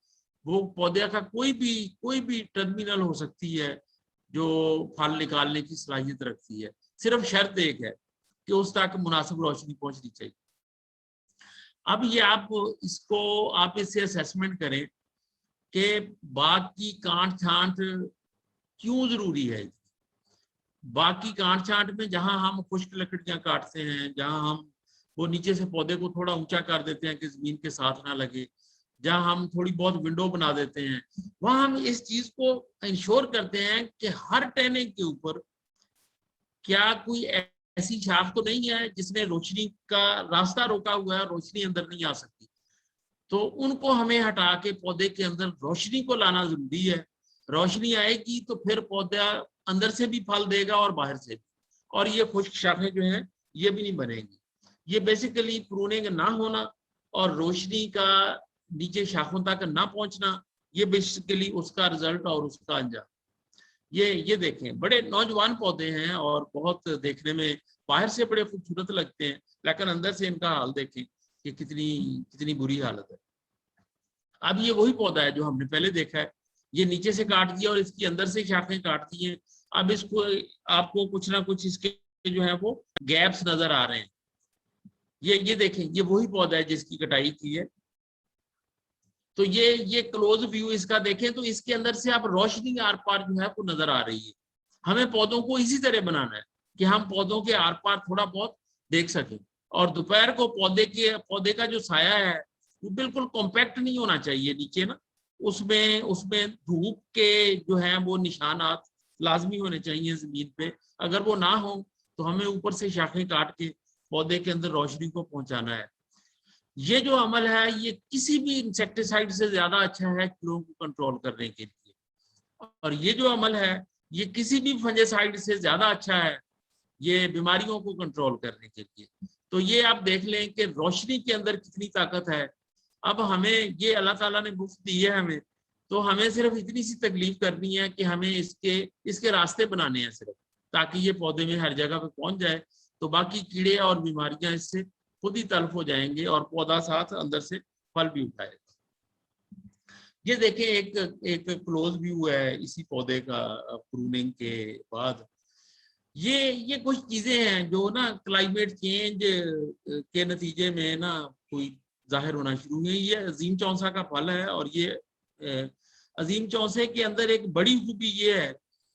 वो पौधे का कोई भी टर्मिनल हो सकती है जो फल निकालने की सलाहियत रखती है। सिर्फ शर्त एक है कि उस तक मुनासिब रोशनी पहुंचनी चाहिए। अब ये आप इससे असेसमेंट करें कि बाग की काट छांट क्यों जरूरी है। बाग की काट छांट में जहां हम खुश्क लकड़ियां काटते हैं, जहां हम वो नीचे से पौधे को थोड़ा ऊंचा कर देते हैं कि जमीन के साथ ना लगे, जहां हम थोड़ी बहुत विंडो बना देते हैं, वहां हम इस चीज को इंश्योर करते हैं कि हर टहने के ऊपर क्या कोई ऐसी शाख तो नहीं है जिसने रोशनी का रास्ता रोका हुआ है, रोशनी अंदर नहीं आ सकती। तो उनको हमें हटा के पौधे के अंदर रोशनी को लाना जरूरी है। रोशनी आएगी तो फिर पौधा अंदर से भी फल देगा और बाहर से भी, और ये खुश्क शाखें जो हैं ये भी नहीं बनेगी। ये बेसिकली प्रूनिंग ना होना और रोशनी का नीचे शाखों तक ना पहुंचना, ये बेसिकली उसका रिजल्ट और उसका अंजाम। ये देखें, बड़े नौजवान पौधे हैं और बहुत देखने में बाहर से बड़े खूबसूरत लगते हैं, लेकिन अंदर से इनका हाल देखें कि कितनी बुरी हालत है। अब ये वही पौधा है जो हमने पहले देखा है, ये नीचे से काट दिया और इसकी अंदर से शाखें काट दी हैं। अब इसको आपको कुछ ना कुछ इसके जो है वो गैप्स नजर आ रहे हैं। ये देखें, ये वही पौधा है जिसकी कटाई की है। तो ये क्लोज व्यू इसका देखें तो इसके अंदर से आप रोशनी आर पार जो है वो नजर आ रही है। हमें पौधों को इसी तरह बनाना है कि हम पौधों के आर पार थोड़ा बहुत देख सकें, और दोपहर को पौधे का जो साया है वो बिल्कुल कॉम्पैक्ट नहीं होना चाहिए नीचे ना, उसमें धूप के जो है वो निशानात लाजमी होने चाहिए जमीन पे। अगर वो ना हो तो हमें ऊपर से शाखें काट के पौधे के अंदर रोशनी को पहुंचाना है। ये जो अमल है ये किसी भी इंसेक्टिसाइड से ज्यादा अच्छा है कीड़ों को कंट्रोल करने के लिए, और ये जो अमल है ये किसी भी फंजासाइड से ज्यादा अच्छा है ये बीमारियों को कंट्रोल करने के लिए। तो ये आप देख लें कि रोशनी के अंदर कितनी ताकत है। अब हमें ये अल्लाह ताला ने मुफ्त दी है हमें, तो हमें सिर्फ इतनी सी तकलीफ करनी है कि हमें इसके रास्ते बनाने हैं सिर्फ, ताकि ये पौधे में हर जगह पे पहुंच जाए, तो बाकी कीड़े और बीमारियां इससे खुद ही तल्फ हो जाएंगे और पौधा साथ अंदर से फल भी उठाएगा। ये देखें, एक क्लोज व्यू है इसी पौधे का प्रूनिंग के बाद। ये कुछ चीजें हैं जो ना क्लाइमेट चेंज के नतीजे में ना कोई जाहिर होना शुरू हुई। ये अजीम चौसा का फल है और ये अजीम चौसे के अंदर एक बड़ी खूबी ये है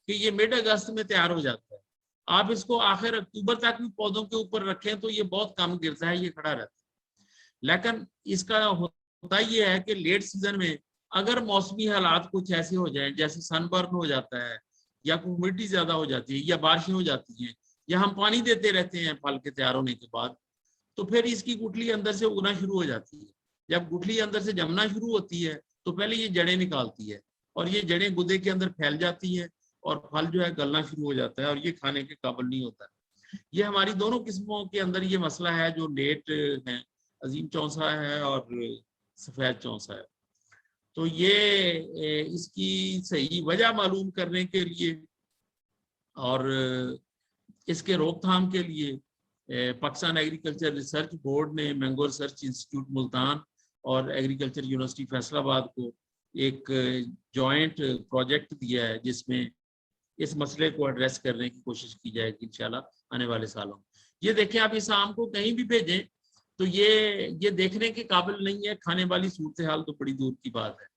कि ये मिड अगस्त में तैयार हो जाता है। आप इसको आखिर अक्टूबर तक भी पौधों के ऊपर रखें तो ये बहुत कम गिरता है, ये खड़ा रहता है। लेकिन इसका होता ये है कि लेट सीजन में अगर मौसमी हालात कुछ ऐसे हो जाएं, जैसे सनबर्न हो जाता है या ह्यूमिडिटी ज्यादा हो जाती है या बारिशें हो जाती हैं या हम पानी देते रहते हैं फल के तैयार होने के बाद, तो फिर इसकी गुठली अंदर से उगना शुरू हो जाती है। जब गुठली अंदर से जमना शुरू होती है तो पहले ये जड़ें निकालती है और ये जड़ें गुदे के अंदर फैल जाती है और फल जो है गलना शुरू हो जाता है और ये खाने के काबिल नहीं होता। ये हमारी दोनों किस्मों के अंदर ये मसला है जो लेट है, अजीम चौसा है और सफेद चौसा है। तो ये इसकी सही वजह मालूम करने के लिए और इसके रोकथाम के लिए पाकिस्तान एग्रीकल्चर रिसर्च बोर्ड ने मैंगो रिसर्च इंस्टीट्यूट मुल्तान और एग्रीकल्चर यूनिवर्सिटी फैसलाबाद को एक जॉइंट प्रोजेक्ट दिया है जिसमें इस मसले को एड्रेस करने की कोशिश की जाएगी इंशाल्लाह आने वाले सालों में। ये देखें, आप इस आम को कहीं भी भेजें तो ये देखने के काबिल नहीं है, खाने वाली सूरत हाल तो बड़ी दूर की बात है।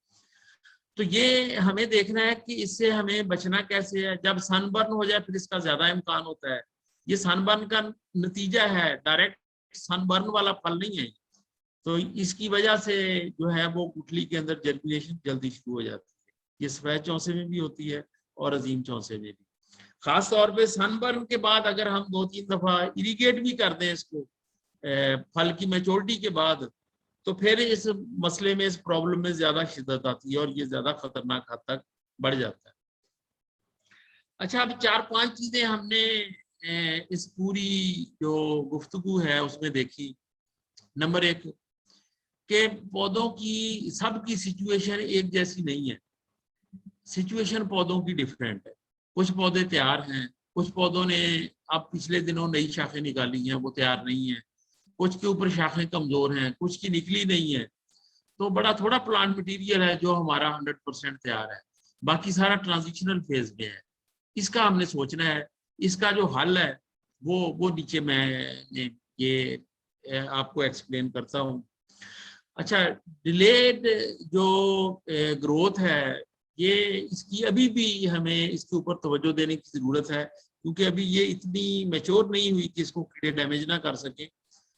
तो ये हमें देखना है कि इससे हमें बचना कैसे है। जब सनबर्न हो जाए फिर इसका ज्यादा इम्कान होता है। ये सनबर्न का नतीजा है, डायरेक्ट सनबर्न वाला फल नहीं है। तो इसकी वजह से जो है वो गुठली के अंदर जर्मिनेशन जल्दी शुरू हो जाती है। ये सफेद चौसे में भी होती है और अजीम चौसे में भी। खास तौर पे सनबर्न के बाद अगर हम 2-3 दफा इरिगेट भी कर दें इसको फल की मैच्योरिटी के बाद, तो फिर इस मसले में, इस प्रॉब्लम में ज्यादा शिद्दत आती है और ये ज्यादा खतरनाक हद तक बढ़ जाता है। अच्छा, अभी 4-5 चीजें हमने इस पूरी जो गुफ्तगू है उसमें देखी। नंबर 1 के पौधों की सबकी सिचुएशन एक जैसी नहीं है। सिचुएशन पौधों की डिफरेंट है। कुछ पौधे तैयार हैं, कुछ पौधों ने अब पिछले दिनों नई शाखें निकाली हैं, वो तैयार नहीं है। कुछ के ऊपर शाखें कमजोर हैं, कुछ की निकली नहीं है। तो बड़ा थोड़ा प्लांट मटेरियल है जो हमारा 100% तैयार है, बाकी सारा ट्रांजिशनल फेज में है। इसका हमने सोचना है। इसका जो हल है वो नीचे मैं ये आपको एक्सप्लेन करता हूँ। अच्छा, डिलेड जो ग्रोथ है, ये इसकी अभी भी हमें इसके ऊपर तवज्जो देने की जरूरत है, क्योंकि अभी ये इतनी मैच्योर नहीं हुई कि इसको कीड़े डैमेज ना कर सके।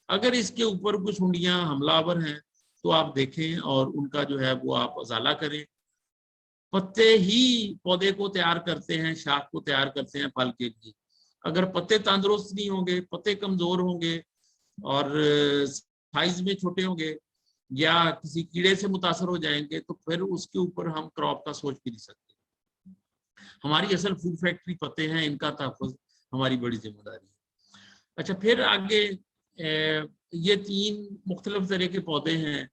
अगर इसके ऊपर कुछ हुंडियां हमलावर हैं तो आप देखें और उनका जो है वो आप अजाला करें। पत्ते ही पौधे को तैयार करते हैं, शाख को तैयार करते हैं फल के लिए। अगर पत्ते तंदुरुस्त नहीं होंगे, पत्ते कमजोर होंगे और साइज में छोटे होंगे या किसी कीड़े से मुतासर हो जाएंगे, तो फिर उसके ऊपर हम क्रॉप का सोच भी नहीं सकते। हमारी असल फूड फैक्ट्री पत्ते हैं, इनका तहफ़्फ़ुज़ हमारी बड़ी जिम्मेदारी है। अच्छा, फिर आगे ये 3 मुख्तलिफ तरह के पौधे हैं।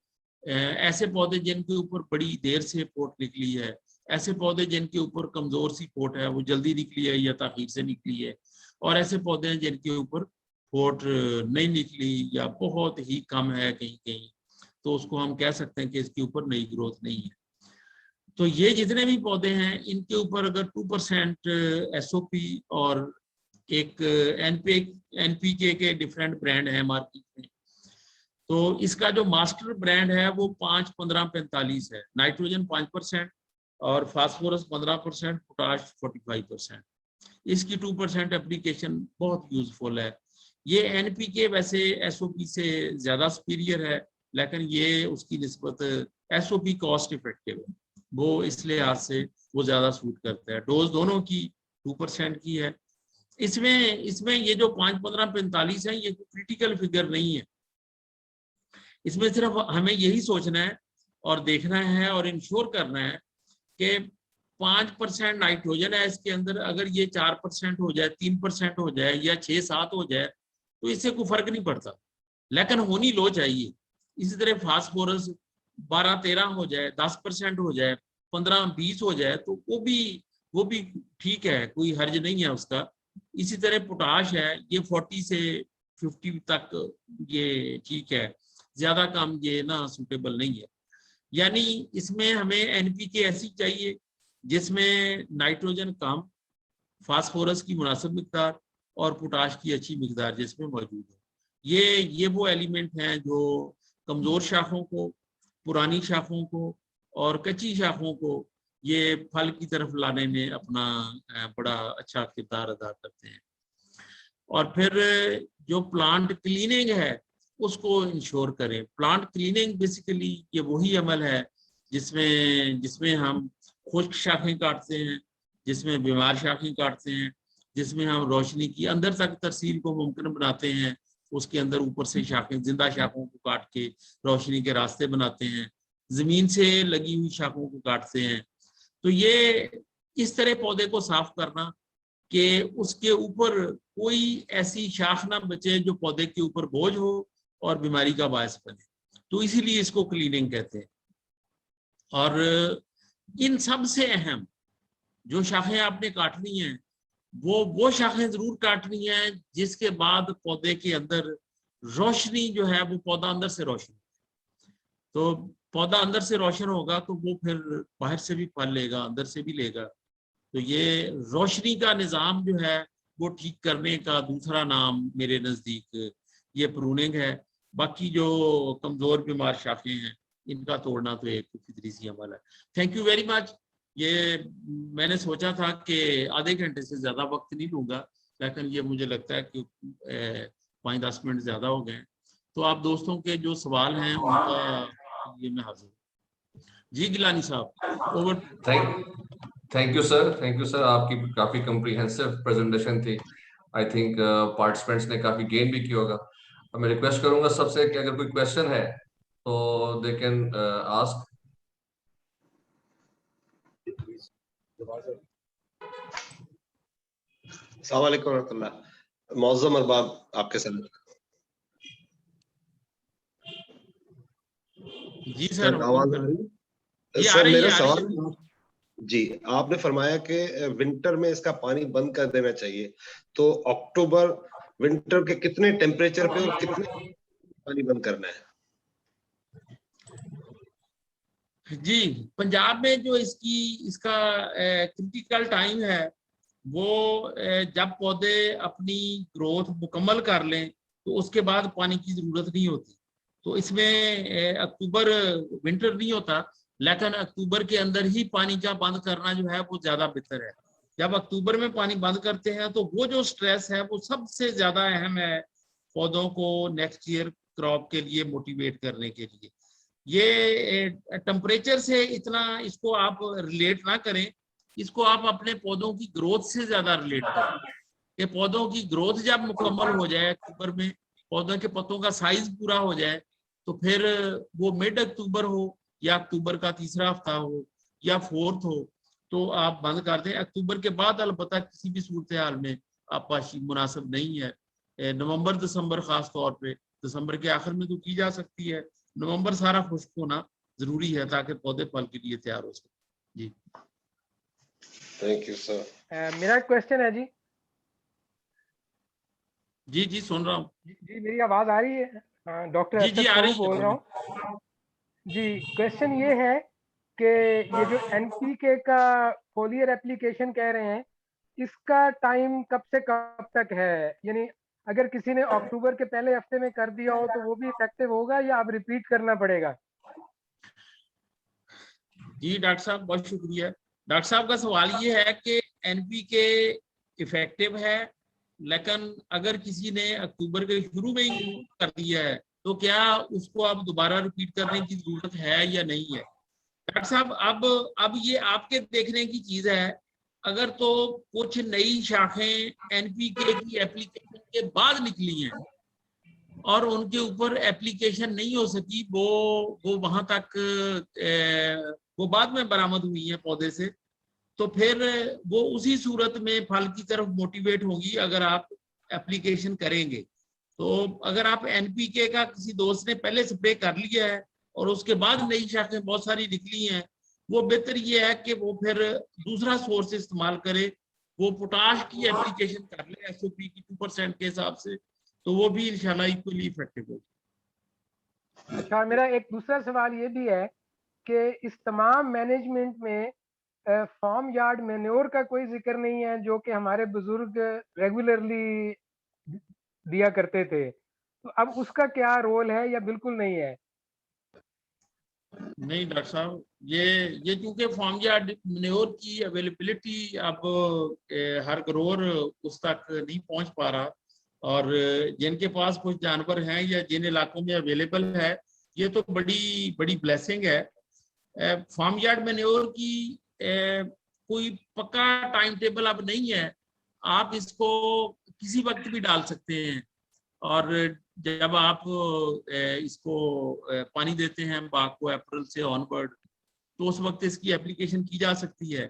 ऐसे पौधे जिनके ऊपर बड़ी देर से पोट निकली है, ऐसे पौधे जिनके ऊपर कमजोर सी पोट है, वो जल्दी निकली है या ताखीर से निकली है, और ऐसे पौधे हैं जिनके ऊपर पोट नहीं निकली या बहुत ही कम है कहीं कहीं, तो उसको हम कह सकते हैं कि इसके ऊपर नई ग्रोथ नहीं है। तो ये जितने भी पौधे हैं इनके ऊपर अगर 2% SOP और एक NPK के डिफरेंट ब्रांड है मार्केट में, तो इसका जो मास्टर ब्रांड है वो 5-15-45 है। नाइट्रोजन 5% और फास्फोरस 15%, पोटाश 45%। इसकी 2% एप्लीकेशन बहुत यूजफुल है। ये NPK वैसे SOP से ज्यादा सुपीरियर है, लेकिन ये उसकी निस्बत SOP कॉस्ट इफेक्टिव है, वो इस लिहाज से वो ज्यादा सूट करता है। डोज दोनों की 2% की है। इसमें ये जो 5-15-45 है, ये क्रिटिकल फिगर नहीं है। इसमें सिर्फ हमें यही सोचना है और देखना है और इंश्योर करना है कि 5% नाइट्रोजन है इसके अंदर, अगर ये 4% हो जाए, 3% हो जाए या 6-7 हो जाए तो इससे कोई फर्क नहीं पड़ता, लेकिन होनी लो चाहिए। इसी तरह फास्फोरस 12-13 हो जाए, 10% हो जाए, 15-20 हो जाए, तो वो भी ठीक है, कोई हर्ज नहीं है उसका। इसी तरह पोटाश है, ये 40 से 50 तक ये ठीक है, ज्यादा कम ये ना सूटेबल नहीं है। यानी इसमें हमें NPK ऐसी चाहिए जिसमें नाइट्रोजन कम, फास्फोरस की मुनासिब मिकदार और पोटाश की अच्छी मिकदार जिसमें मौजूद है। ये वो एलिमेंट हैं जो कमज़ोर शाखों को, पुरानी शाखों को और कच्ची शाखों को ये फल की तरफ लाने में अपना बड़ा अच्छा किरदार अदा करते हैं। और फिर जो प्लांट क्लीनिंग है उसको इंश्योर करें। प्लांट क्लीनिंग बेसिकली ये वही अमल है जिसमें हम खुश्क शाखें काटते हैं, जिसमें बीमार शाखें काटते हैं, जिसमें हम रोशनी की अंदर तक तरसील को मुमकिन बनाते हैं, उसके अंदर ऊपर से शाखें, जिंदा शाखों को काट के रोशनी के रास्ते बनाते हैं, जमीन से लगी हुई शाखों को काटते हैं। तो ये इस तरह पौधे को साफ करना कि उसके ऊपर कोई ऐसी शाख ना बचे जो पौधे के ऊपर बोझ हो और बीमारी का बायस बने, तो इसीलिए इसको क्लीनिंग कहते हैं। और इन सब से अहम जो शाखें आपने काटनी हैं वो शाखें जरूर काटनी है जिसके बाद पौधे के अंदर रोशनी जो है वो पौधा अंदर से रोशन, तो पौधा अंदर से रोशन होगा तो वो फिर बाहर से भी फल लेगा, अंदर से भी लेगा। तो ये रोशनी का निज़ाम जो है वो ठीक करने का दूसरा नाम मेरे नज़दीक ये प्रूनिंग है। बाकी जो कमज़ोर बीमार शाखें हैं इनका तोड़ना तो एक फितरी सी अमल है। Thank you very much. ये मैंने सोचा था कि आधे घंटे से ज़्यादा वक्त नहीं लूँगा, लेकिन ये मुझे लगता है कि 5-10 मिनट ज़्यादा हो गए। तो आप दोस्तों के जो सवाल हैं उनका ये मैं हाजिर हूँ। जी गिलानी साहब, ओवर। थैंक यू सर, आपकी काफी कम्प्रीहेंसिव प्रेजेंटेशन थी। आई थिंक पार्टिसिपेंट्स ने काफी गेन भी किया होगा। अब मैं रिक्वेस्ट करूंगा सबसे कि अगर कोई क्वेश्चन है तो दे कैन आस्क। अस्सलाम वालेकुम रहमतुल्लाह। मौज़म अरबाब आपके साथ। जी सर, आवाज आ रही है? सर मेरा सवाल जी, आपने फरमाया कि विंटर में इसका पानी बंद कर देना चाहिए, तो अक्टूबर विंटर के कितने टेम्परेचर पे और कितने पानी बंद करना है? जी, पंजाब में जो इसका क्रिटिकल टाइम है वो जब पौधे अपनी ग्रोथ मुकम्मल कर लें तो उसके बाद पानी की जरूरत नहीं होती। तो इसमें अक्टूबर विंटर नहीं होता, लेकिन अक्टूबर के अंदर ही पानी का बंद करना जो है वो ज्यादा बेहतर है। जब अक्टूबर में पानी बंद करते हैं तो वो जो स्ट्रेस है वो सबसे ज्यादा अहम है पौधों को नेक्स्ट ईयर क्रॉप के लिए मोटिवेट करने के लिए। ये टेम्परेचर से इतना इसको आप रिलेट ना करें, इसको आप अपने पौधों की ग्रोथ से ज्यादा रिलेट करें कि पौधों की ग्रोथ जब मुकम्मल हो जाए अक्टूबर में, पौधों के पत्तों का साइज पूरा हो जाए, तो फिर वो मिड अक्टूबर हो या अक्टूबर का तीसरा हफ्ता हो या फोर्थ हो तो आप बंद कर दें। अक्टूबर के बाद अलबत्ता किसी भी सूरत हाल में आपाशी मुनासिब नहीं है। नवंबर दिसंबर खास तौर पे, दिसंबर के आखिर में तो की जा सकती है, नवंबर सारा खुश्क होना जरूरी है ताकि पौधे फल के लिए तैयार हो सके। जी थैंक यू सर। मेरा क्वेश्चन है जी। जी जी सुन रहा हूँ। जी मेरी आवाज आ रही है? डॉक्टर जी आ रही बोल रहा हूँ जी। क्वेश्चन ये है कि ये जो एनपीके का फोलियर एप्लीकेशन कह रहे हैं, इसका टाइम कब से कब तक है? यानी अगर किसी ने अक्टूबर के पहले हफ्ते में कर दिया हो तो वो भी इफेक्टिव होगा या अब रिपीट करना पड़ेगा? जी डॉक्टर साहब बहुत शुक्रिया। डॉक्टर साहब का सवाल ये है कि एनपीके इफेक्टिव है, लेकिन अगर किसी ने अक्टूबर के शुरू में ही कर दिया है तो क्या उसको अब दोबारा रिपीट करने की जरूरत है या नहीं है? डॉक्टर साहब अब ये आपके देखने की चीज है। अगर तो कुछ नई शाखें एनपीके की एप्लीकेशन के बाद निकली हैं और उनके ऊपर एप्लीकेशन नहीं हो सकी, वो वहां तक वो बाद में बरामद हुई है पौधे से, तो फिर वो उसी सूरत में फल की तरफ मोटिवेट होगी अगर आप एप्लीकेशन करेंगे। तो अगर आप एनपीके का किसी दोस्त ने पहले स्प्रे कर लिया है और उसके बाद नई शाखें बहुत सारी निकली हैं, वो बेहतर ये है कि वो फिर दूसरा सोर्स इस्तेमाल करे, वो पोटाश की एप्लीकेशन कर ले एसओपी की 2% के हिसाब से, तो वो भी इंशाल्लाह इक्वली इफेक्टिव होगी। अच्छा, मेरा एक दूसरा सवाल ये भी है कि इस तमाम मैनेजमेंट में फार्म यार्ड मैन्योर का कोई जिक्र नहीं है जो कि हमारे बुजुर्ग रेगुलरली दिया करते थे, तो अब उसका क्या रोल है या बिल्कुल नहीं है? नहीं डॉक्टर साहब, ये क्योंकि फार्म यार्ड मैन्योर की अवेलेबिलिटी अब हर ग्रोअर उस तक नहीं पहुंच पा रहा, और जिनके पास कुछ जानवर हैं या जिन इलाकों में अवेलेबल है, ये तो बड़ी बड़ी ब्लेसिंग है। फार्म यार्ड मैन्योर की कोई पक्का टाइम टेबल अब नहीं है, आप इसको किसी वक्त भी डाल सकते हैं, और जब आप इसको पानी देते हैं बाग को अप्रैल से ऑनवर्ड, तो उस वक्त इसकी एप्लीकेशन की जा सकती है।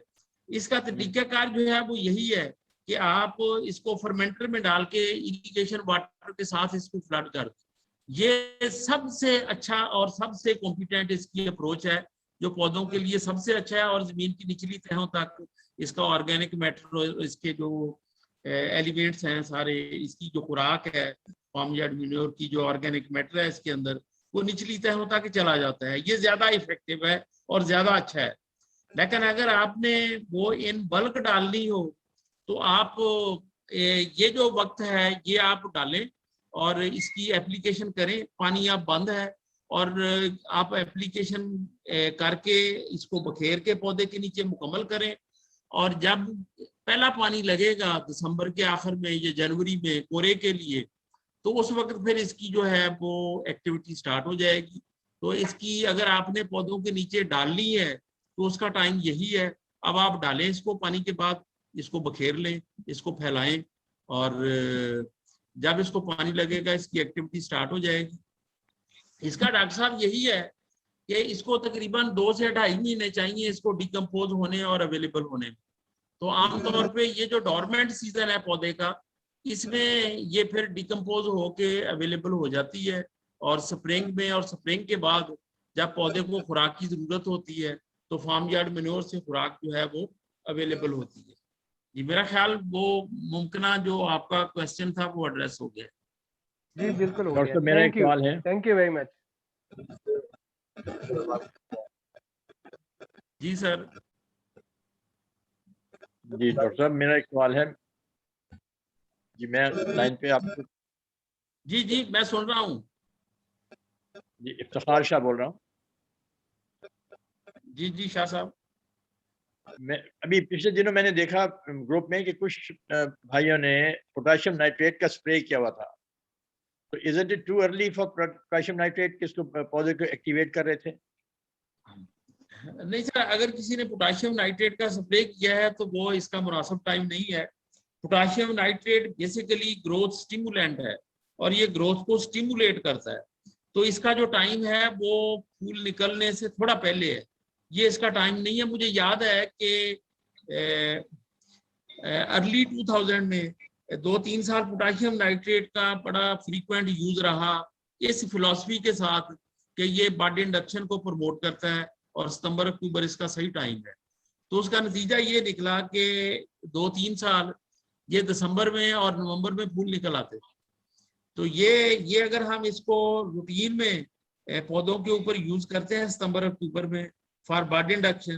इसका तरीकाकार जो है वो यही है कि आप इसको फर्मेंटर में डाल के इरिगेशन वाटर के साथ इसको फ्लड कर दें। ये सबसे अच्छा और सबसे कॉम्पिटेंट इसकी अप्रोच है, जो पौधों के लिए सबसे अच्छा है, और जमीन की निचली तहों तक इसका ऑर्गेनिक मैटर, इसके जो एलिमेंट्स हैं सारे, इसकी जो खुराक है फार्म यार्ड मैन्योर की, जो ऑर्गेनिक मैटर है इसके अंदर, वो निचली तहों तक चला जाता है। ये ज्यादा इफेक्टिव है और ज्यादा अच्छा है। लेकिन अगर आपने वो इन बल्क डालनी हो तो आप ये जो वक्त है ये आप डालें और इसकी एप्लीकेशन करें। पानी अब बंद है और आप एप्लीकेशन करके इसको बखेर के पौधे के नीचे मुकम्मल करें, और जब पहला पानी लगेगा दिसंबर के आखिर में या जनवरी में कोरे के लिए, तो उस वक्त फिर इसकी जो है वो एक्टिविटी स्टार्ट हो जाएगी। तो इसकी अगर आपने पौधों के नीचे डालनी है तो उसका टाइम यही है। अब आप डालें इसको, पानी के बाद इसको बखेर लें, इसको फैलाएं, और जब इसको पानी लगेगा इसकी एक्टिविटी स्टार्ट हो जाएगी। इसका डॉक्टर साहब यही है कि इसको तकरीबन 2 से 2.5 महीने चाहिए इसको डिकम्पोज होने और अवेलेबल होने में। तो आमतौर पे ये जो डोरमेंट सीजन है पौधे का, इसमें ये फिर डिकम्पोज होके अवेलेबल हो जाती है, और स्प्रिंग में और स्प्रिंग के बाद जब पौधे को खुराक की जरूरत होती है तो फार्म यार्ड मैन्योर से खुराक जो है वो अवेलेबल होती है। जी मेरा ख्याल वो मुमकिन जो आपका क्वेश्चन था वो एड्रेस हो गया। जी बिल्कुल हो गया। मेरा एक सवाल है। Thank you very much. जी सर। जी डॉक्टर साहब मेरा एक सवाल है। जी मैं लाइन पे आपको। जी जी मैं सुन रहा हूँ। जी इफ्तिखार शाह बोल रहा हूँ। जी जी शाह साहब। मैं अभी पिछले दिनों मैंने देखा ग्रुप में कि कुछ भाइयों ने पोटेशियम नाइट्रेट का स्प्रे किया हुआ था, तो is it too early for potassium nitrate कि इसको पौधे को एक्टिवेट कर रहे थे? नहीं सर, अगर किसी ने पोटेशियम नाइट्रेट का स्प्रे किया है तो वो इसका मुनासिब टाइम नहीं है। Potassium nitrate basically growth stimulant है और ये ग्रोथ को स्टिमुलेट करता है, तो इसका जो टाइम है वो फूल निकलने से थोड़ा पहले है, ये इसका टाइम नहीं है। मुझे याद है कि अर्ली 2000 में 2-3 साल पोटेशियम नाइट्रेट का बड़ा फ्रीक्वेंट यूज रहा, इस फिलॉसफी के साथ कि ये बड इंडक्शन को प्रमोट करता है और सितंबर अक्टूबर इसका सही टाइम है। तो उसका नतीजा ये निकला कि 2-3 साल ये दिसंबर में और नवंबर में फूल निकल आते थे। तो ये अगर हम इसको रूटीन में पौधों के ऊपर यूज करते हैं सितंबर अक्टूबर में फॉर बड इंडक्शन,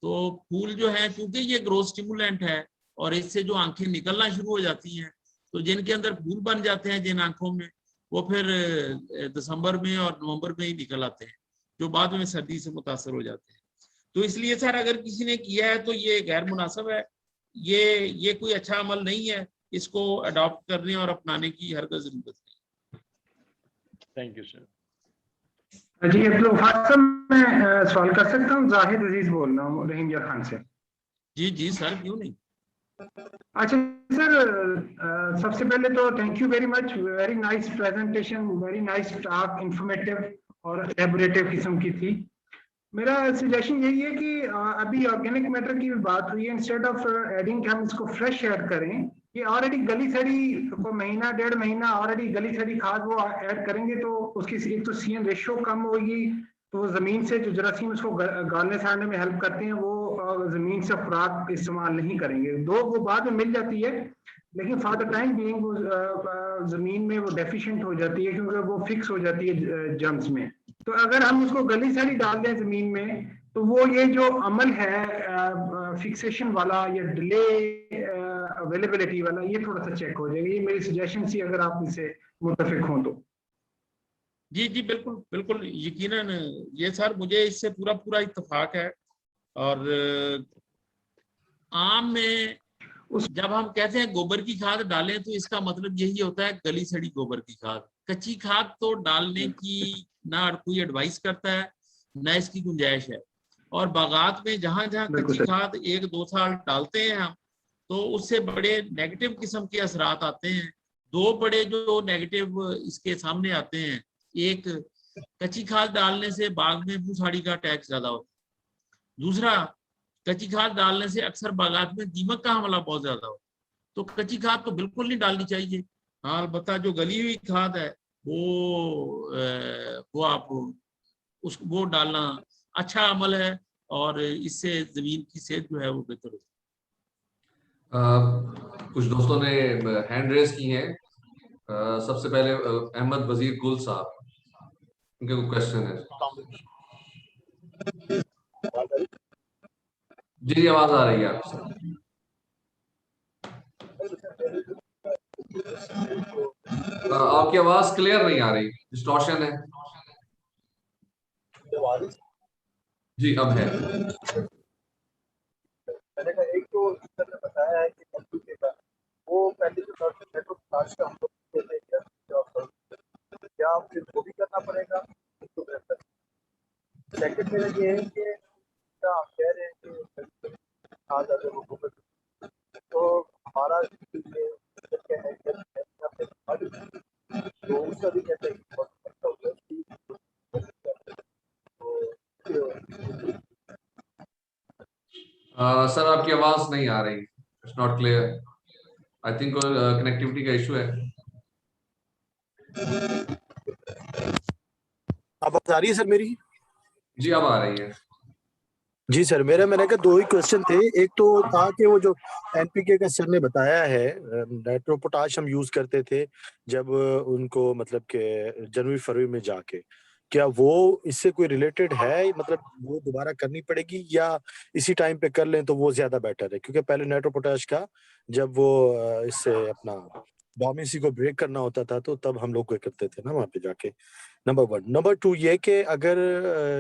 तो फूल जो है क्योंकि ये ग्रोथ स्टिमुलेंट है और इससे जो आंखें निकलना शुरू हो जाती हैं, तो जिनके अंदर फूल बन जाते हैं जिन आंखों में, वो फिर दिसंबर में और नवंबर में ही निकल आते हैं, जो बाद में सर्दी से मुतासर हो जाते हैं। तो इसलिए सर अगर किसी ने किया है तो ये गैर मुनासिब है, ये कोई अच्छा अमल नहीं है, इसको अडॉप्ट करने और अपनाने की हरगिज़ जरूरत नहीं। Thank you sir. जी अब्दुल गफ्फार साहब मैं सवाल कर सकता हूँ? जाहिद अजीज बोल रहा हूँ रहीम यार खान से। जी जी सर, क्यों नहीं। अच्छा सर, सबसे पहले तो thank you very much, very nice presentation, very nice talk, informative और एलेबोरेटिव किस्म की थी। मेरा सजेशन यही है कि अभी ऑर्गेनिक मैटर की बात हुई है, इंस्टेड ऑफ एडिंग हम इसको फ्रेश ऐड करें। ये ऑलरेडी गली सड़ी को महीना 1.5 महीना ऑलरेडी गली सड़ी खाद वो ऐड करेंगे तो उसकी एक तो CN रेशो कम होगी, तो वो जमीन से जो जरासीम उसको गालने साड़ने में हेल्प करते हैं वो जमीन से खुराक इस्तेमाल नहीं करेंगे। दो वो बाद में मिल जाती है लेकिन फॉर द टाइम बीइंग वो जमीन में वो डेफिशिएंट हो जाती है क्योंकि वो फिक्स हो जाती है जम्स में। तो अगर हम उसको गली सड़ी डाल दें जमीन में तो वो ये जो अमल है फिक्सेशन वाला या डिले अवेलेबिलिटी वाला, ये थोड़ा सा चेक हो जाएगा। ये मेरी सजेशन थी, अगर आप इससे मुत्तफिक हों तो। जी जी बिल्कुल बिल्कुल, यकीनन ये सर मुझे इससे पूरा पूरा इत्तेफाक है। और आम में जब हम कहते हैं गोबर की खाद डालें तो इसका मतलब यही होता है गली सड़ी गोबर की खाद। कच्ची खाद तो डालने की ना कोई एडवाइस करता है ना इसकी गुंजाइश है। और बागात में जहां जहां कच्ची खाद 1-2 साल डालते हैं हम, तो उससे बड़े नेगेटिव किस्म के असरात आते हैं। दो बड़े जो नेगेटिव इसके सामने आते हैं, एक कच्ची खाद डालने से बाग में भूसाड़ी का अटैक ज्यादा होता है। दूसरा, कच्ची खाद डालने से अक्सर बागात में दीमक का हमला बहुत ज्यादा होता है। तो कच्ची खाद तो बिल्कुल नहीं डालनी चाहिए। हाँ, अलबत्ता जो गली हुई खाद है वो आप वो डालना अच्छा अमल है, और इससे जमीन की सेहत जो है वो बेहतर होती है। कुछ दोस्तों ने हैंड रेज की हैं। सबसे पहले अहमद वजीर गुल साहब, उनके कोई क्वेश्चन है? जी आवाज आ रही है आपसे। आपकी आवाज क्लियर नहीं आ रही, डिस्टॉर्शन है। जी अब है। मैंने कहा एक तो सर ने बताया है कि कंप्यूटर का वो पहले जो नेटवर्क क्लास का हम लोग क्या फिर वो भी करना पड़ेगा तो बेहतर। सेकंड मेरा ये है कि आप कह रहे हैं कि आ जाते वो तो हमारा क्या है तो उसका भी कहते हैं सर आपकी आवाज नहीं आ रही, it's not clear. I think connectivity का इशू है। आवाज आ रही है सर मेरी? जी अब आ रही है। जी सर, मैंने कहा दो ही क्वेश्चन थे। एक तो था कि वो जो एनपीके का सर ने बताया है, नाइट्रो पोटाश हम यूज करते थे जब उनको मतलब के जनवरी फरवरी में जाके, क्या वो इससे कोई रिलेटेड है? मतलब वो दोबारा करनी पड़ेगी या इसी टाइम पे कर लें तो वो ज्यादा बेटर है? क्योंकि पहले नाइट्रो पोटाश का जब वो इससे अपना डोमेसी को ब्रेक करना होता था तो तब हम लोग करते थे ना वहां पे जाके। नंबर 1। नंबर 2 ये कि अगर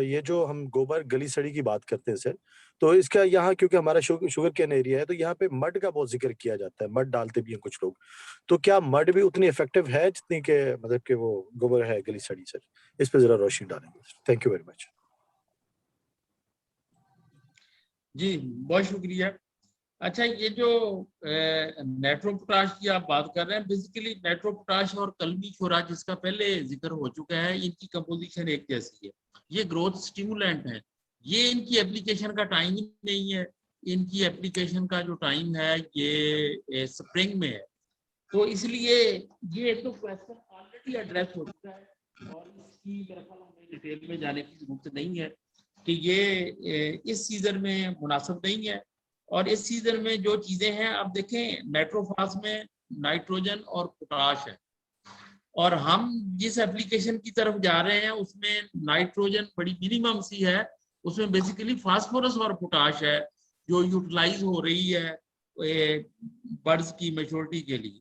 ये जो हम गोबर गली सड़ी की बात करते हैं सर, तो इसका यहाँ क्योंकि हमारा शुगर केन एरिया है तो यहाँ पे मड का बहुत जिक्र किया जाता है, मड डालते भी हैं कुछ लोग। तो क्या मड भी उतनी इफेक्टिव है जितनी के मतलब कि वो गोबर है गली सड़ी? सर इस पे जरा रोशनी डालेंगे। Thank you very much. जी बहुत शुक्रिया। अच्छा, ये जो नाइट्रो पोटाश की आप बात कर रहे हैं, बेसिकली नाइट्रो पोटाश और कलमी छोरा जिसका पहले जिक्र हो चुका है, इनकी कंपोजिशन एक जैसी है। ये ग्रोथ स्टिमुलेंट है। ये इनकी एप्लीकेशन का टाइम ही नहीं है। इनकी एप्लीकेशन का जो टाइम है ये स्प्रिंग में है। तो इसलिए ये तो क्वेश्चन ऑलरेडी एड्रेस हो चुका है और इसकी मेरे ख्याल में डिटेल में जाने की जरूरत नहीं है कि ये इस सीजन में मुनासिब नहीं है। और इस सीजन में जो चीजें हैं, आप देखें नाइट्रोफास में नाइट्रोजन और पोटाश है, और हम जिस एप्लीकेशन की तरफ जा रहे हैं उसमें नाइट्रोजन बड़ी मिनिमम सी है। उसमें बेसिकली फास्फोरस और पोटाश है जो यूटिलाइज हो रही है बर्ड्स की मैच्योरिटी के लिए।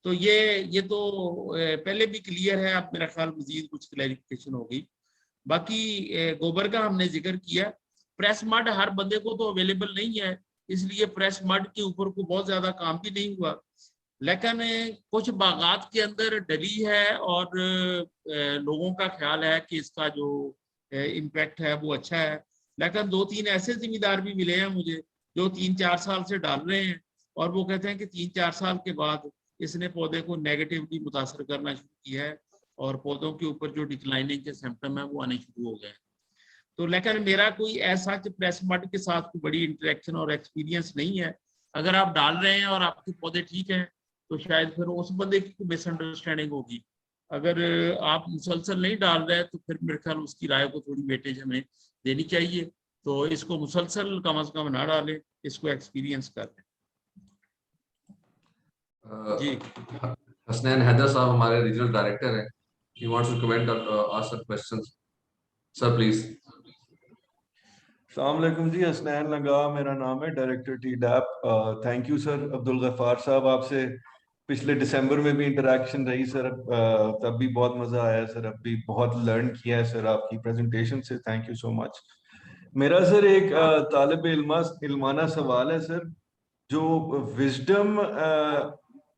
तो ये तो पहले भी क्लियर है। अब मेरा ख्याल मजीद कुछ क्लैरिफिकेशन होगी। बाकी गोबर का हमने जिक्र किया। प्रेस मड हर बंदे को तो अवेलेबल नहीं है, इसलिए प्रेस मड के ऊपर को बहुत ज्यादा काम भी नहीं हुआ। लेकिन कुछ बागात के अंदर डली है और लोगों का ख्याल है कि इसका जो इम्पैक्ट है वो अच्छा है। लेकिन 2-3 ऐसे जिम्मेदार भी मिले हैं मुझे जो 3-4 साल से डाल रहे हैं, और वो कहते हैं कि 3-4 साल के बाद इसने पौधे को नेगेटिवली मुतासर करना शुरू किया है और पौधों के ऊपर जो डिक्लाइनिंग के सिम्टम है वो आने शुरू हो गए। तो लेकिन मेरा कोई ऐसा प्रेस मड के साथ कोई बड़ी इंटरेक्शन और एक्सपीरियंस नहीं है। अगर आप डाल रहे हैं और आपके पौधे ठीक हैं तो शायद फिर उस बंदे की मिसअंडरस्टैंडिंग होगी। अगर आप मुसलसल नहीं डाल रहे हैं तो फिर मेरे ख्याल उसकी राय को थोड़ी वेटेज हमें देनी चाहिए। तो इसको मुसलसल कम से कम ना डालें, इसको एक्सपीरियंस कर लें। जी हसनैन हैदर साहब हमारे रीजनल डायरेक्टर हैं। He wants to comment or ask some questions. Sir, please. अस्सलाम वालेकुम जी, हसनैन लगा मेरा नाम है, डायरेक्टर टी डैप। Thank you sir Abdul Gaffar साहब, आपसे पिछले दिसंबर में भी इंटरेक्शन रही सर, तब भी बहुत मजा आया सर, अब भी बहुत लर्न किया है सर आपकी प्रेजेंटेशन से, थैंक यू सो मच। मेरा सर एक तालिब इल्माना सवाल है सर, जो विजडम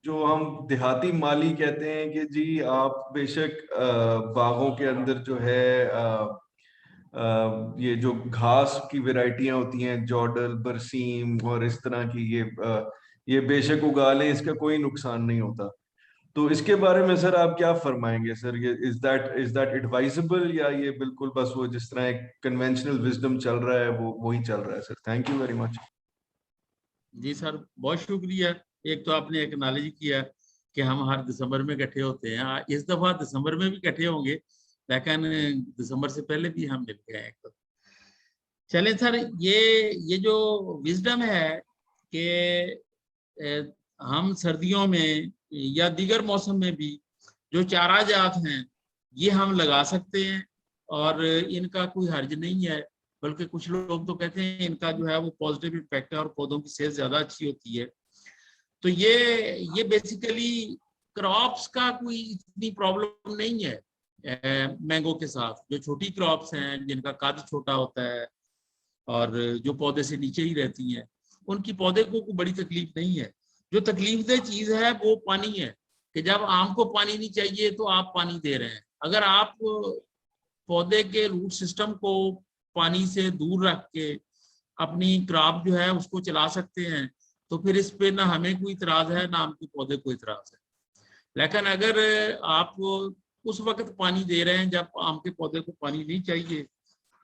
जो हम देहाती माली कहते हैं कि जी आप बेशक बागों के अंदर जो है ये जो घास की वैरायटियां होती हैं, जॉर्डल, बरसीम और इस तरह की, ये बेशक उगा लें, इसका कोई नुकसान नहीं होता। तो इसके बारे में सर आप क्या फरमाएंगे सर, ये इज दैट एडवाइजेबल, या ये बिल्कुल बस वो जिस तरह एक कन्वेंशनल विजडम चल रहा है वो ही चल रहा है sir? Thank you very much. जी सर, बहुत शुक्रिया। एक तो आपने एक्नॉलेज किया कि हम हर दिसंबर में इकट्ठे होते हैं, इस दफा दिसंबर में भी इकट्ठे होंगे, लेकिन दिसंबर से पहले भी हम मिल गए हैं। चले सर, ये जो विजडम है कि हम सर्दियों में या दीगर मौसम में भी जो चारा जात हैं ये हम लगा सकते हैं और इनका कोई हर्ज नहीं है, बल्कि कुछ लोग तो कहते हैं इनका जो है वो पॉजिटिव इम्पैक्ट है और पौधों की सेहत ज्यादा अच्छी होती है। तो ये बेसिकली क्रॉप्स का कोई इतनी प्रॉब्लम नहीं है। मैंगो के साथ जो छोटी क्रॉप्स हैं जिनका कद छोटा होता है और जो पौधे से नीचे ही रहती हैं, उनकी पौधे को कोई बड़ी तकलीफ नहीं है। जो तकलीफदेह चीज है वो पानी है, कि जब आम को पानी नहीं चाहिए तो आप पानी दे रहे हैं। अगर आप पौधे के रूट सिस्टम को पानी से दूर रख के अपनी क्रॉप जो है उसको चला सकते हैं, तो फिर इस पे ना हमें कोई इतराज है ना आम के पौधे को इतराज है। लेकिन अगर आप उस वक्त पानी दे रहे हैं जब आम के पौधे को पानी नहीं चाहिए,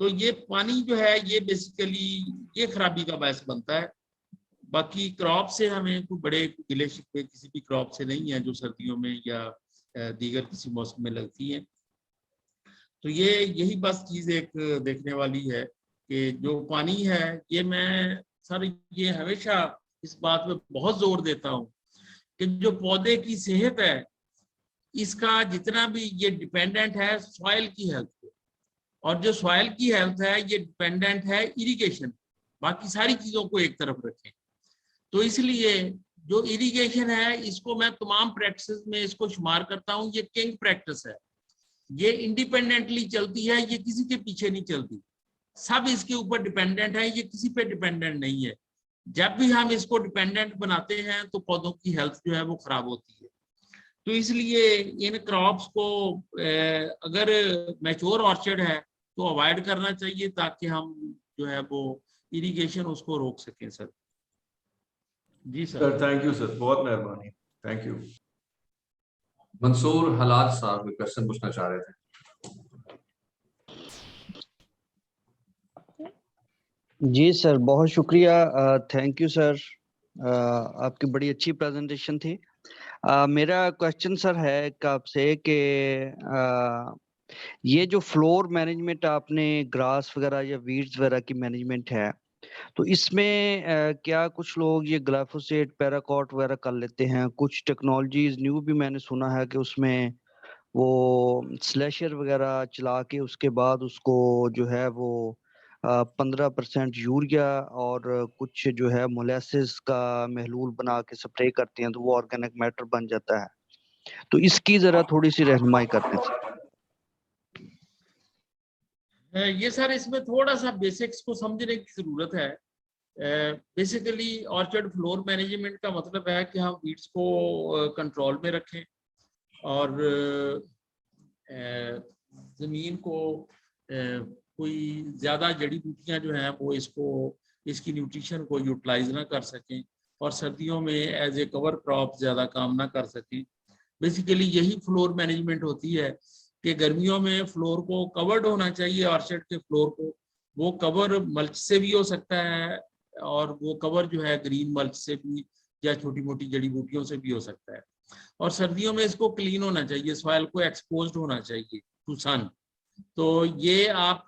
तो ये पानी जो है ये बेसिकली ये खराबी का बायस बनता है। बाकी क्रॉप से हमें कोई बड़े गिले शिकवे किसी भी क्रॉप से नहीं है जो सर्दियों में या दीगर किसी मौसम में लगती है। तो यही बस चीज एक देखने वाली है कि जो पानी है, ये मैं सर ये हमेशा इस बात पे बहुत जोर देता हूँ कि जो पौधे की सेहत है इसका जितना भी ये डिपेंडेंट है सॉइल की हेल्थ पे, और जो सॉइल की हेल्थ है ये डिपेंडेंट है इरिगेशन। बाकी सारी चीजों को एक तरफ रखें, तो इसलिए जो इरिगेशन है इसको मैं तमाम प्रैक्टिस में इसको शुमार करता हूँ। ये किंग प्रैक्टिस है, ये इंडिपेंडेंटली चलती है, ये किसी के पीछे नहीं चलती, सब इसके ऊपर डिपेंडेंट है, ये किसी पे डिपेंडेंट नहीं है। जब भी हम इसको डिपेंडेंट बनाते हैं तो पौधों की हेल्थ जो है वो खराब होती है। तो इसलिए इन क्रॉप्स को अगर मैच्योर ऑर्चर्ड है तो अवॉइड करना चाहिए, ताकि हम जो है वो इरिगेशन उसको रोक सकें सर। जी सर, थैंक यू सर, बहुत मेहरबानी, थैंक यू। मंसूर हलाल साहब क्वेश्चन पूछना चाह रहे थे। जी सर, बहुत शुक्रिया, थैंक यू सर, आपकी बड़ी अच्छी प्रेजेंटेशन थी। मेरा क्वेश्चन सर है आपसे कि ये जो फ्लोर मैनेजमेंट आपने ग्रास वगैरह या वीड्स वगैरह की मैनेजमेंट है, तो इसमें क्या कुछ लोग ये ग्लाइफोसेट पैराकॉट वगैरह कर लेते हैं? कुछ टेक्नोलॉजीज न्यू भी मैंने सुना है कि उसमें वो स्लैशर वगैरह चला के उसके बाद उसको जो है वो 15% यूरिया और कुछ जो है मोलेसिस का महलूल बना के स्प्रे करते हैं, तो वो ऑर्गेनिक मैटर बन जाता है। तो इसकी जरा थोड़ी सी रहनुमाई करते हैं। ये सर इसमें थोड़ा सा बेसिक्स को समझने की जरूरत है। बेसिकली ऑर्चर्ड फ्लोर मैनेजमेंट का मतलब है कि हम वीड्स को कंट्रोल में रखें और जमीन को कोई ज्यादा जड़ी बूटियां जो हैं वो इसकी न्यूट्रिशन को यूटिलाइज ना कर सकें और सर्दियों में एज ए कवर क्रॉप ज्यादा काम ना कर सकें। बेसिकली यही फ्लोर मैनेजमेंट होती है कि गर्मियों में फ्लोर को कवर्ड होना चाहिए, ऑर्चर्ड के फ्लोर को। वो कवर मल्च से भी हो सकता है और वो कवर जो है ग्रीन मल्च से भी या छोटी मोटी जड़ी बूटियों से भी हो सकता है। और सर्दियों में इसको क्लीन होना चाहिए, सॉइल को एक्सपोज्ड होना चाहिए टू सन। तो ये आप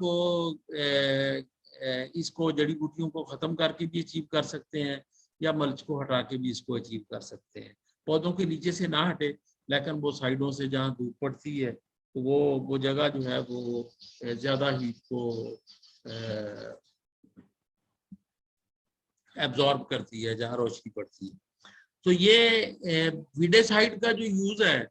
इसको जड़ी बूटियों को खत्म करके भी अचीव कर सकते हैं या मल्च को हटा के भी इसको अचीव कर सकते हैं। पौधों के नीचे से ना हटे, लेकिन वो साइडों से जहाँ धूप पड़ती है तो वो जगह जो है वो ज्यादा हीट को एब्जॉर्ब करती है जहाँ रोशनी पड़ती है। तो ये वीडेसाइड का जो यूज है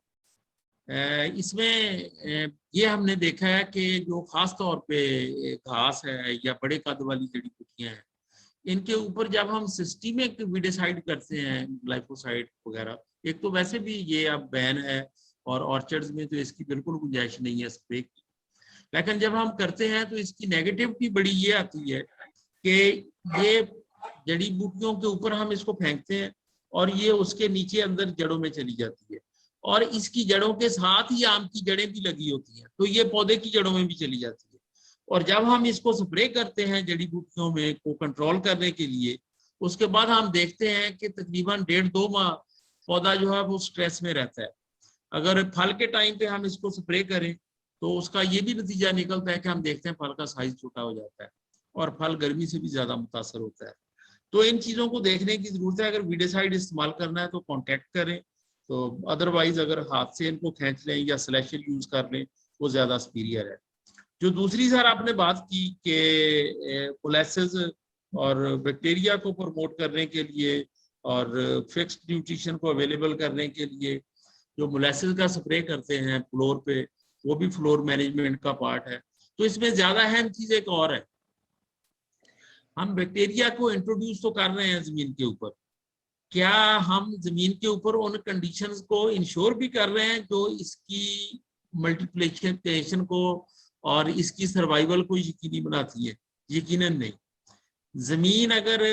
इसमें ये हमने देखा है कि जो खास तौर पे घास है या बड़े कद वाली जड़ी बूटियां हैं, इनके ऊपर जब हम सिस्टमिक वीडेसाइड करते हैं, ग्लाइफोसाइड वगैरह, एक तो वैसे भी ये अब बैन है और ऑर्चर्ड्स में तो इसकी बिल्कुल गुंजाइश नहीं है स्प्रे की, लेकिन जब हम करते हैं तो इसकी नेगेटिविटी बड़ी ये आती है कि ये जड़ी बूटियों के ऊपर हम इसको फेंकते हैं और ये उसके नीचे अंदर जड़ों में चली जाती है, और इसकी जड़ों के साथ ही आम की जड़ें भी लगी होती हैं, तो ये पौधे की जड़ों में भी चली जाती है। और जब हम इसको स्प्रे करते हैं जड़ी बूटियों में को कंट्रोल करने के लिए, उसके बाद हम देखते हैं कि तकरीबन 1.5-2 माह पौधा जो है वो स्ट्रेस में रहता है। अगर फल के टाइम पे हम इसको स्प्रे करें तो उसका ये भी नतीजा निकलता है कि हम देखते हैं फल का साइज छोटा हो जाता है और फल गर्मी से भी ज्यादा मुतासर होता है। तो इन चीजों को देखने की जरूरत है। अगर वीडेसाइड इस्तेमाल करना है तो कांटेक्ट करें, तो अदरवाइज अगर हाथ से इनको खींच लें या स्लैशर यूज कर लें वो ज्यादा सुपीरियर है। जो दूसरी सर आपने बात की कि मोलेसेस और बैक्टीरिया को प्रमोट करने के लिए और फिक्स्ड न्यूट्रिशन को अवेलेबल करने के लिए जो मोलेसेस का स्प्रे करते हैं फ्लोर पे, वो भी फ्लोर मैनेजमेंट का पार्ट है। तो इसमें ज्यादा अहम चीज एक और है, हम बैक्टीरिया को इंट्रोड्यूस तो कर रहे हैं जमीन के ऊपर, क्या हम जमीन के ऊपर उन कंडीशंस को इंश्योर भी कर रहे हैं जो इसकी मल्टीप्लिकेशन को और इसकी सर्वाइवल को यकीनी बनाती है? यकीनन नहीं। जमीन अगर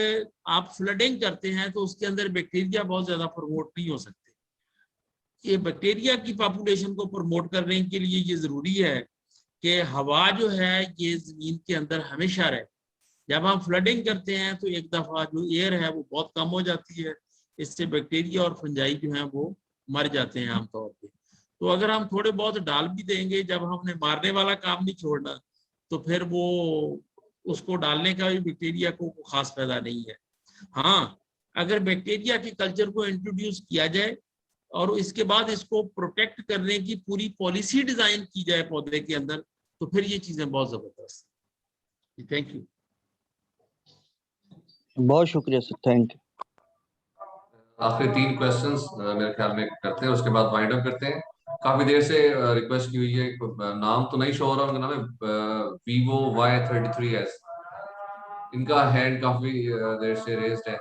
आप फ्लडिंग करते हैं तो उसके अंदर बैक्टीरिया बहुत ज्यादा प्रमोट नहीं हो सकते। ये बैक्टीरिया की पॉपुलेशन को प्रमोट करने के लिए ये जरूरी है कि हवा जो है ये जमीन के अंदर हमेशा रहे। जब हम फ्लडिंग करते हैं तो एक दफा जो एयर है वो बहुत कम हो जाती है, इससे बैक्टीरिया और फंजाई जो है वो मर जाते हैं आमतौर पे। तो अगर हम थोड़े बहुत डाल भी देंगे, जब हमने मारने वाला काम नहीं छोड़ना, तो फिर वो उसको डालने का भी बैक्टीरिया को खास फायदा नहीं है। हाँ, अगर बैक्टीरिया के कल्चर को इंट्रोड्यूस किया जाए और इसके बाद इसको प्रोटेक्ट करने की पूरी पॉलिसी डिजाइन की जाए पौधे के अंदर, तो फिर ये चीजें बहुत जबरदस्त। Thank you. बहुत शुक्रिया सर, थैंक यू। आखिरी 3 क्वेश्चंस मेरे ख्याल में करते हैं, उसके बाद वाइंड अप करते हैं। काफी देर से रिक्वेस्ट की हुई है, नाम तो नहीं शो हो रहा, उनका नाम है Vivo Y33S। इनका हैंड काफी देर से रेज्ड है।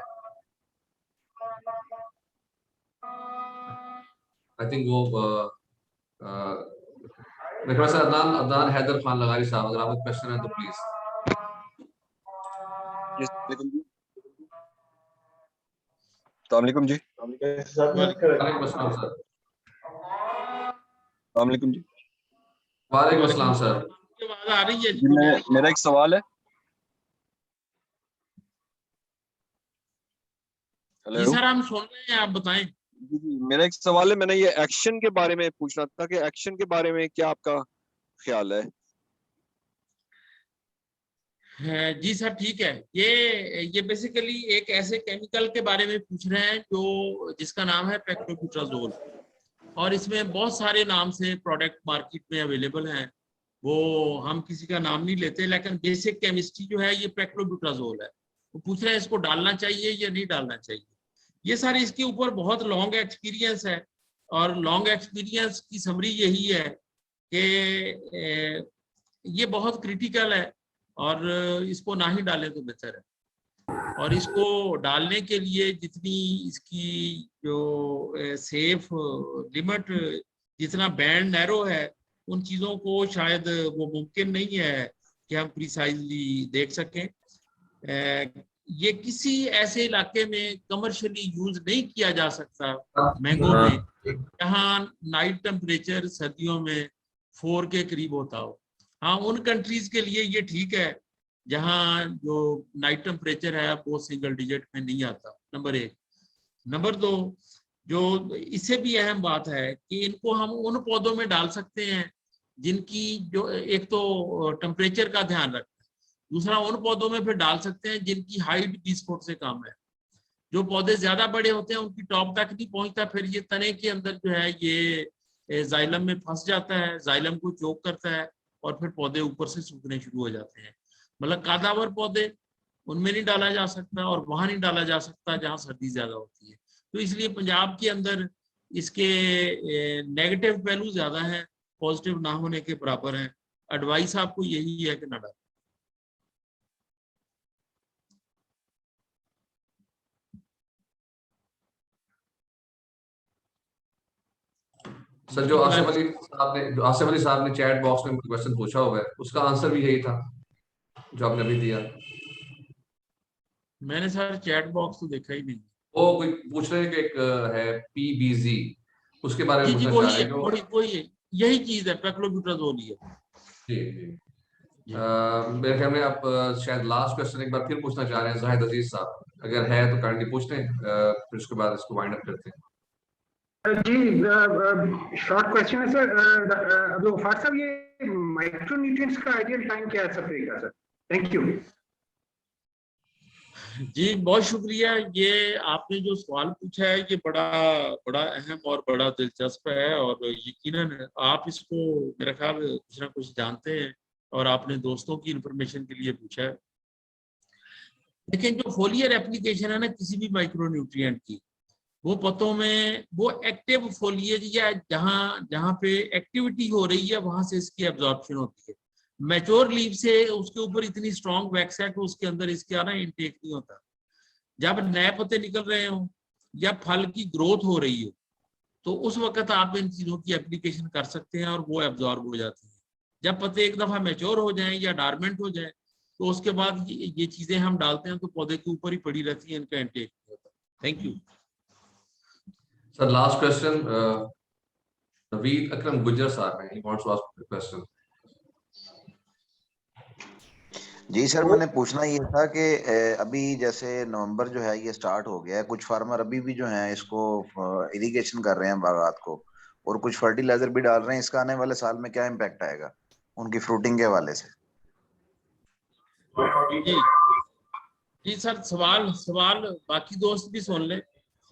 आई थिंक वो मेरे ख्याल से अदनान हैदर खान लगारी साहब, अगर आपका क्वेश्चन है तो प्लीज। अस्सलामुअलैकुम जी। वालेकुम अस्सलाम सर। अस्सलामुअलैकुम जी। वालेकुम अस्सलाम सर। आवाज आ रही है जी? मेरा एक सवाल है। जी सर, हम सुन रहे हैं, आप बताएं। जी, मेरा एक सवाल है। मैंने ये एक्शन के बारे में पूछना था कि एक्शन के बारे में क्या आपका ख्याल है? जी सर, ठीक है। ये बेसिकली एक ऐसे केमिकल के बारे में पूछ रहे हैं जो जिसका नाम है पेक्लोब्यूटाजोल, और इसमें बहुत सारे नाम से प्रोडक्ट मार्केट में अवेलेबल हैं। वो हम किसी का नाम नहीं लेते, लेकिन बेसिक केमिस्ट्री जो है ये पेक्लोब्यूटाजोल है। वो पूछ रहे हैं इसको डालना चाहिए या नहीं डालना चाहिए। ये सारे इसके ऊपर बहुत लॉन्ग एक्सपीरियंस है, और लॉन्ग एक्सपीरियंस की समरी यही है कि ये बहुत क्रिटिकल है और इसको ना ही डालें तो बेहतर है। और इसको डालने के लिए जितनी इसकी जो सेफ लिमिट, जितना बैंड नैरो है, उन चीज़ों को शायद वो मुमकिन नहीं है कि हम प्रिसाइजली देख सकें। ये किसी ऐसे इलाके में कमर्शियली यूज नहीं किया जा सकता मैंगो में जहाँ नाइट टेम्परेचर सर्दियों में 4 के करीब होता हो। हाँ, उन कंट्रीज के लिए ये ठीक है जहाँ जो नाइट टेम्परेचर है वो सिंगल डिजिट में नहीं आता, नंबर 1। नंबर 2, जो इससे भी अहम बात है कि इनको हम उन पौधों में डाल सकते हैं जिनकी जो एक तो टेम्परेचर का ध्यान रखते हैं, दूसरा उन पौधों में फिर डाल सकते हैं जिनकी हाइट 20 फुट से कम है। जो पौधे ज्यादा बड़े होते हैं उनकी टॉप तक नहीं पहुंचता, फिर ये तने के अंदर जो है ये जाइलम में फंस जाता है, जाइलम को चोक करता है और फिर पौधे ऊपर से सूखने शुरू हो जाते हैं। मतलब कादावर पौधे उनमें नहीं डाला जा सकता और वहां नहीं डाला जा सकता जहां सर्दी ज्यादा होती है। तो इसलिए पंजाब के अंदर इसके नेगेटिव पहलू ज्यादा है, पॉजिटिव ना होने के बराबर है। एडवाइस आपको यही है कि ना डालें। सर जो आसिफ अली साहब ने चैट बॉक्स में क्वेश्चन पूछा हुआ है, उसका आंसर भी यही था जो आपने अभी दिया। मैंने सर चैट बॉक्स तो देखा ही नहीं। वो कोई पूछ रहे हैं कि एक है पीबीजी, उसके बारे में जी पूछना चाह वही रहे है, हैं। वही है, यही चीज है, पेक्लोब्यूटाजोल ही है। जी। मेरे ख्याल में आप शायद लास्ट क्वेश्चन एक बार फिर पूछना चाह रहे हैं जाहिद अजीज साहब, अगर है तो काइंडली पूछ लें, फिर उसके बाद इसको वाइंड अप करते हैं। जी शॉर्ट क्वेश्चन है सर। अब्दुल गफ्फार साहब, ये माइक्रोन्यूट्रिएंट्स का आइडियल टाइम क्या है स्प्रे का सर? Thank you. जी बहुत शुक्रिया। ये आपने जो सवाल पूछा है ये बड़ा अहम और बड़ा दिलचस्प है, और यकीनन आप इसको मेरा ख्याल कुछ ना कुछ जानते हैं और आपने दोस्तों की इंफॉर्मेशन के लिए पूछा है। लेकिन जो फोलियर एप्लीकेशन है ना किसी भी माइक्रोन्यूट्रिएंट की, वो पत्तों में वो एक्टिव फोलिएज या जहां पे एक्टिविटी हो रही है वहां से इसकी एब्जॉर्प्शन होती है। मैच्योर लीव से उसके ऊपर इतनी स्ट्रॉन्ग वैक्स है कि उसके अंदर इसके आना इनटेक नहीं होता। जब नए पत्ते निकल रहे हो या फल की ग्रोथ हो रही हो तो उस वक्त आप इन चीजों की एप्लीकेशन कर सकते हैं और वो एब्जॉर्ब हो जाती है। जब पत्ते एक दफा मैच्योर हो जाएं या डार्मेंट हो जाएं तो उसके बाद ये चीजें हम डालते हैं तो पौधे के ऊपर ही पड़ी रहती है, इनका इनटेक नहीं होता। Thank you sir. Last question Naveed Akram Gujjar साहब हैं, he wants to ask a question. जी सर, मैंने पूछना ये था कि अभी जैसे नवंबर जो है ये स्टार्ट हो गया है, कुछ फार्मर अभी भी जो है इसको इरिगेशन कर रहे हैं बागात को, और कुछ फर्टिलाइजर भी डाल रहे हैं। इसका आने वाले साल में क्या इम्पैक्ट आएगा उनकी फ्रूटिंग के हवाले से? जी सर, सवाल बाकी दोस्त भी सुन ले।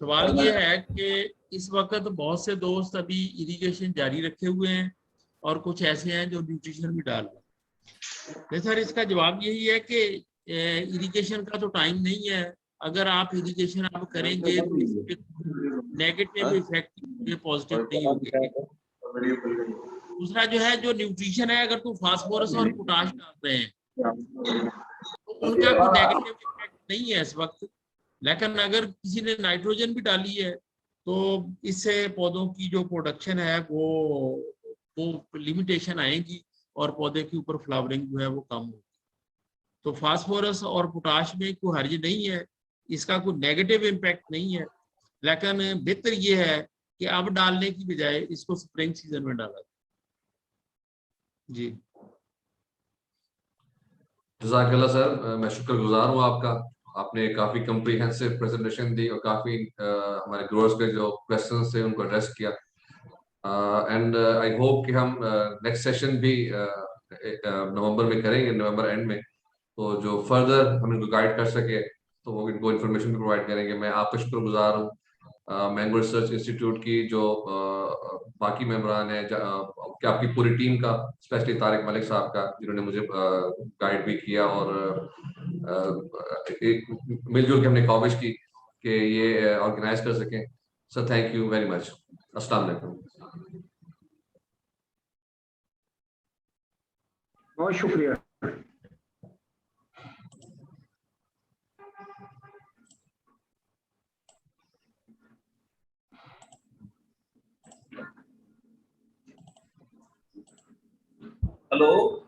सवाल ये है कि इस वक्त बहुत से दोस्त अभी इरिगेशन जारी रखे हुए हैं और कुछ ऐसे हैं जो न्यूट्रिशन भी डाल रहे हैं। तो सर इसका जवाब यही है कि इरिगेशन का तो टाइम नहीं है। अगर आप इरिगेशन आप करेंगे तो इसके नेगेटिव इफेक्ट पॉजिटिव नहीं होंगे। दूसरा जो है जो न्यूट्रिशन है, अगर तो फास्फोरस और पोटाश डाल रहे हैं तो उनका कोई नेगेटिव इफेक्ट नहीं है इस वक्त। लेकिन अगर किसी ने नाइट्रोजन भी डाली है तो इससे पौधों की जो प्रोडक्शन है वो लिमिटेशन आएगी और पौधे के ऊपर फ्लावरिंग जो है वो कम होगी। तो फास्फोरस और पोटाश में कोई हर्ज नहीं है, इसका कोई नेगेटिव इम्पैक्ट नहीं है। लेकिन बेहतर ये है कि अब डालने की बजाय इसको स्प्रिंग सीजन में डाला जाए। जी जज़ाकल्लाह सर, मैं शुक्रगुजार हूँ आपका। आपने काफी कम्प्रीहेंसिव प्रेजेंटेशन दी और काफी हमारे ग्रोअर्स के जो क्वेश्चंस थे उनको एड्रेस किया। एंड आई होप कि हम नेक्स्ट सेशन भी नवंबर में करेंगे, नवंबर एंड में, तो जो फर्दर हम इनको गाइड कर सके तो वो इनको इन्फॉर्मेशन भी प्रोवाइड करेंगे। मैं आपका शुक्रगुजार हूँ। मैंगो रिसर्च इंस्टीट्यूट की जो बाकी मेंबरान है, आपकी पूरी टीम का, स्पेशली तारिक मलिक साहब का जिन्होंने मुझे गाइड भी किया और मिलजुल के हमने कोशिश की कि ये ऑर्गेनाइज कर सकें। Sir thank you very much. अस्सलाम वालेकुम। बहुत शुक्रिया। हेलो।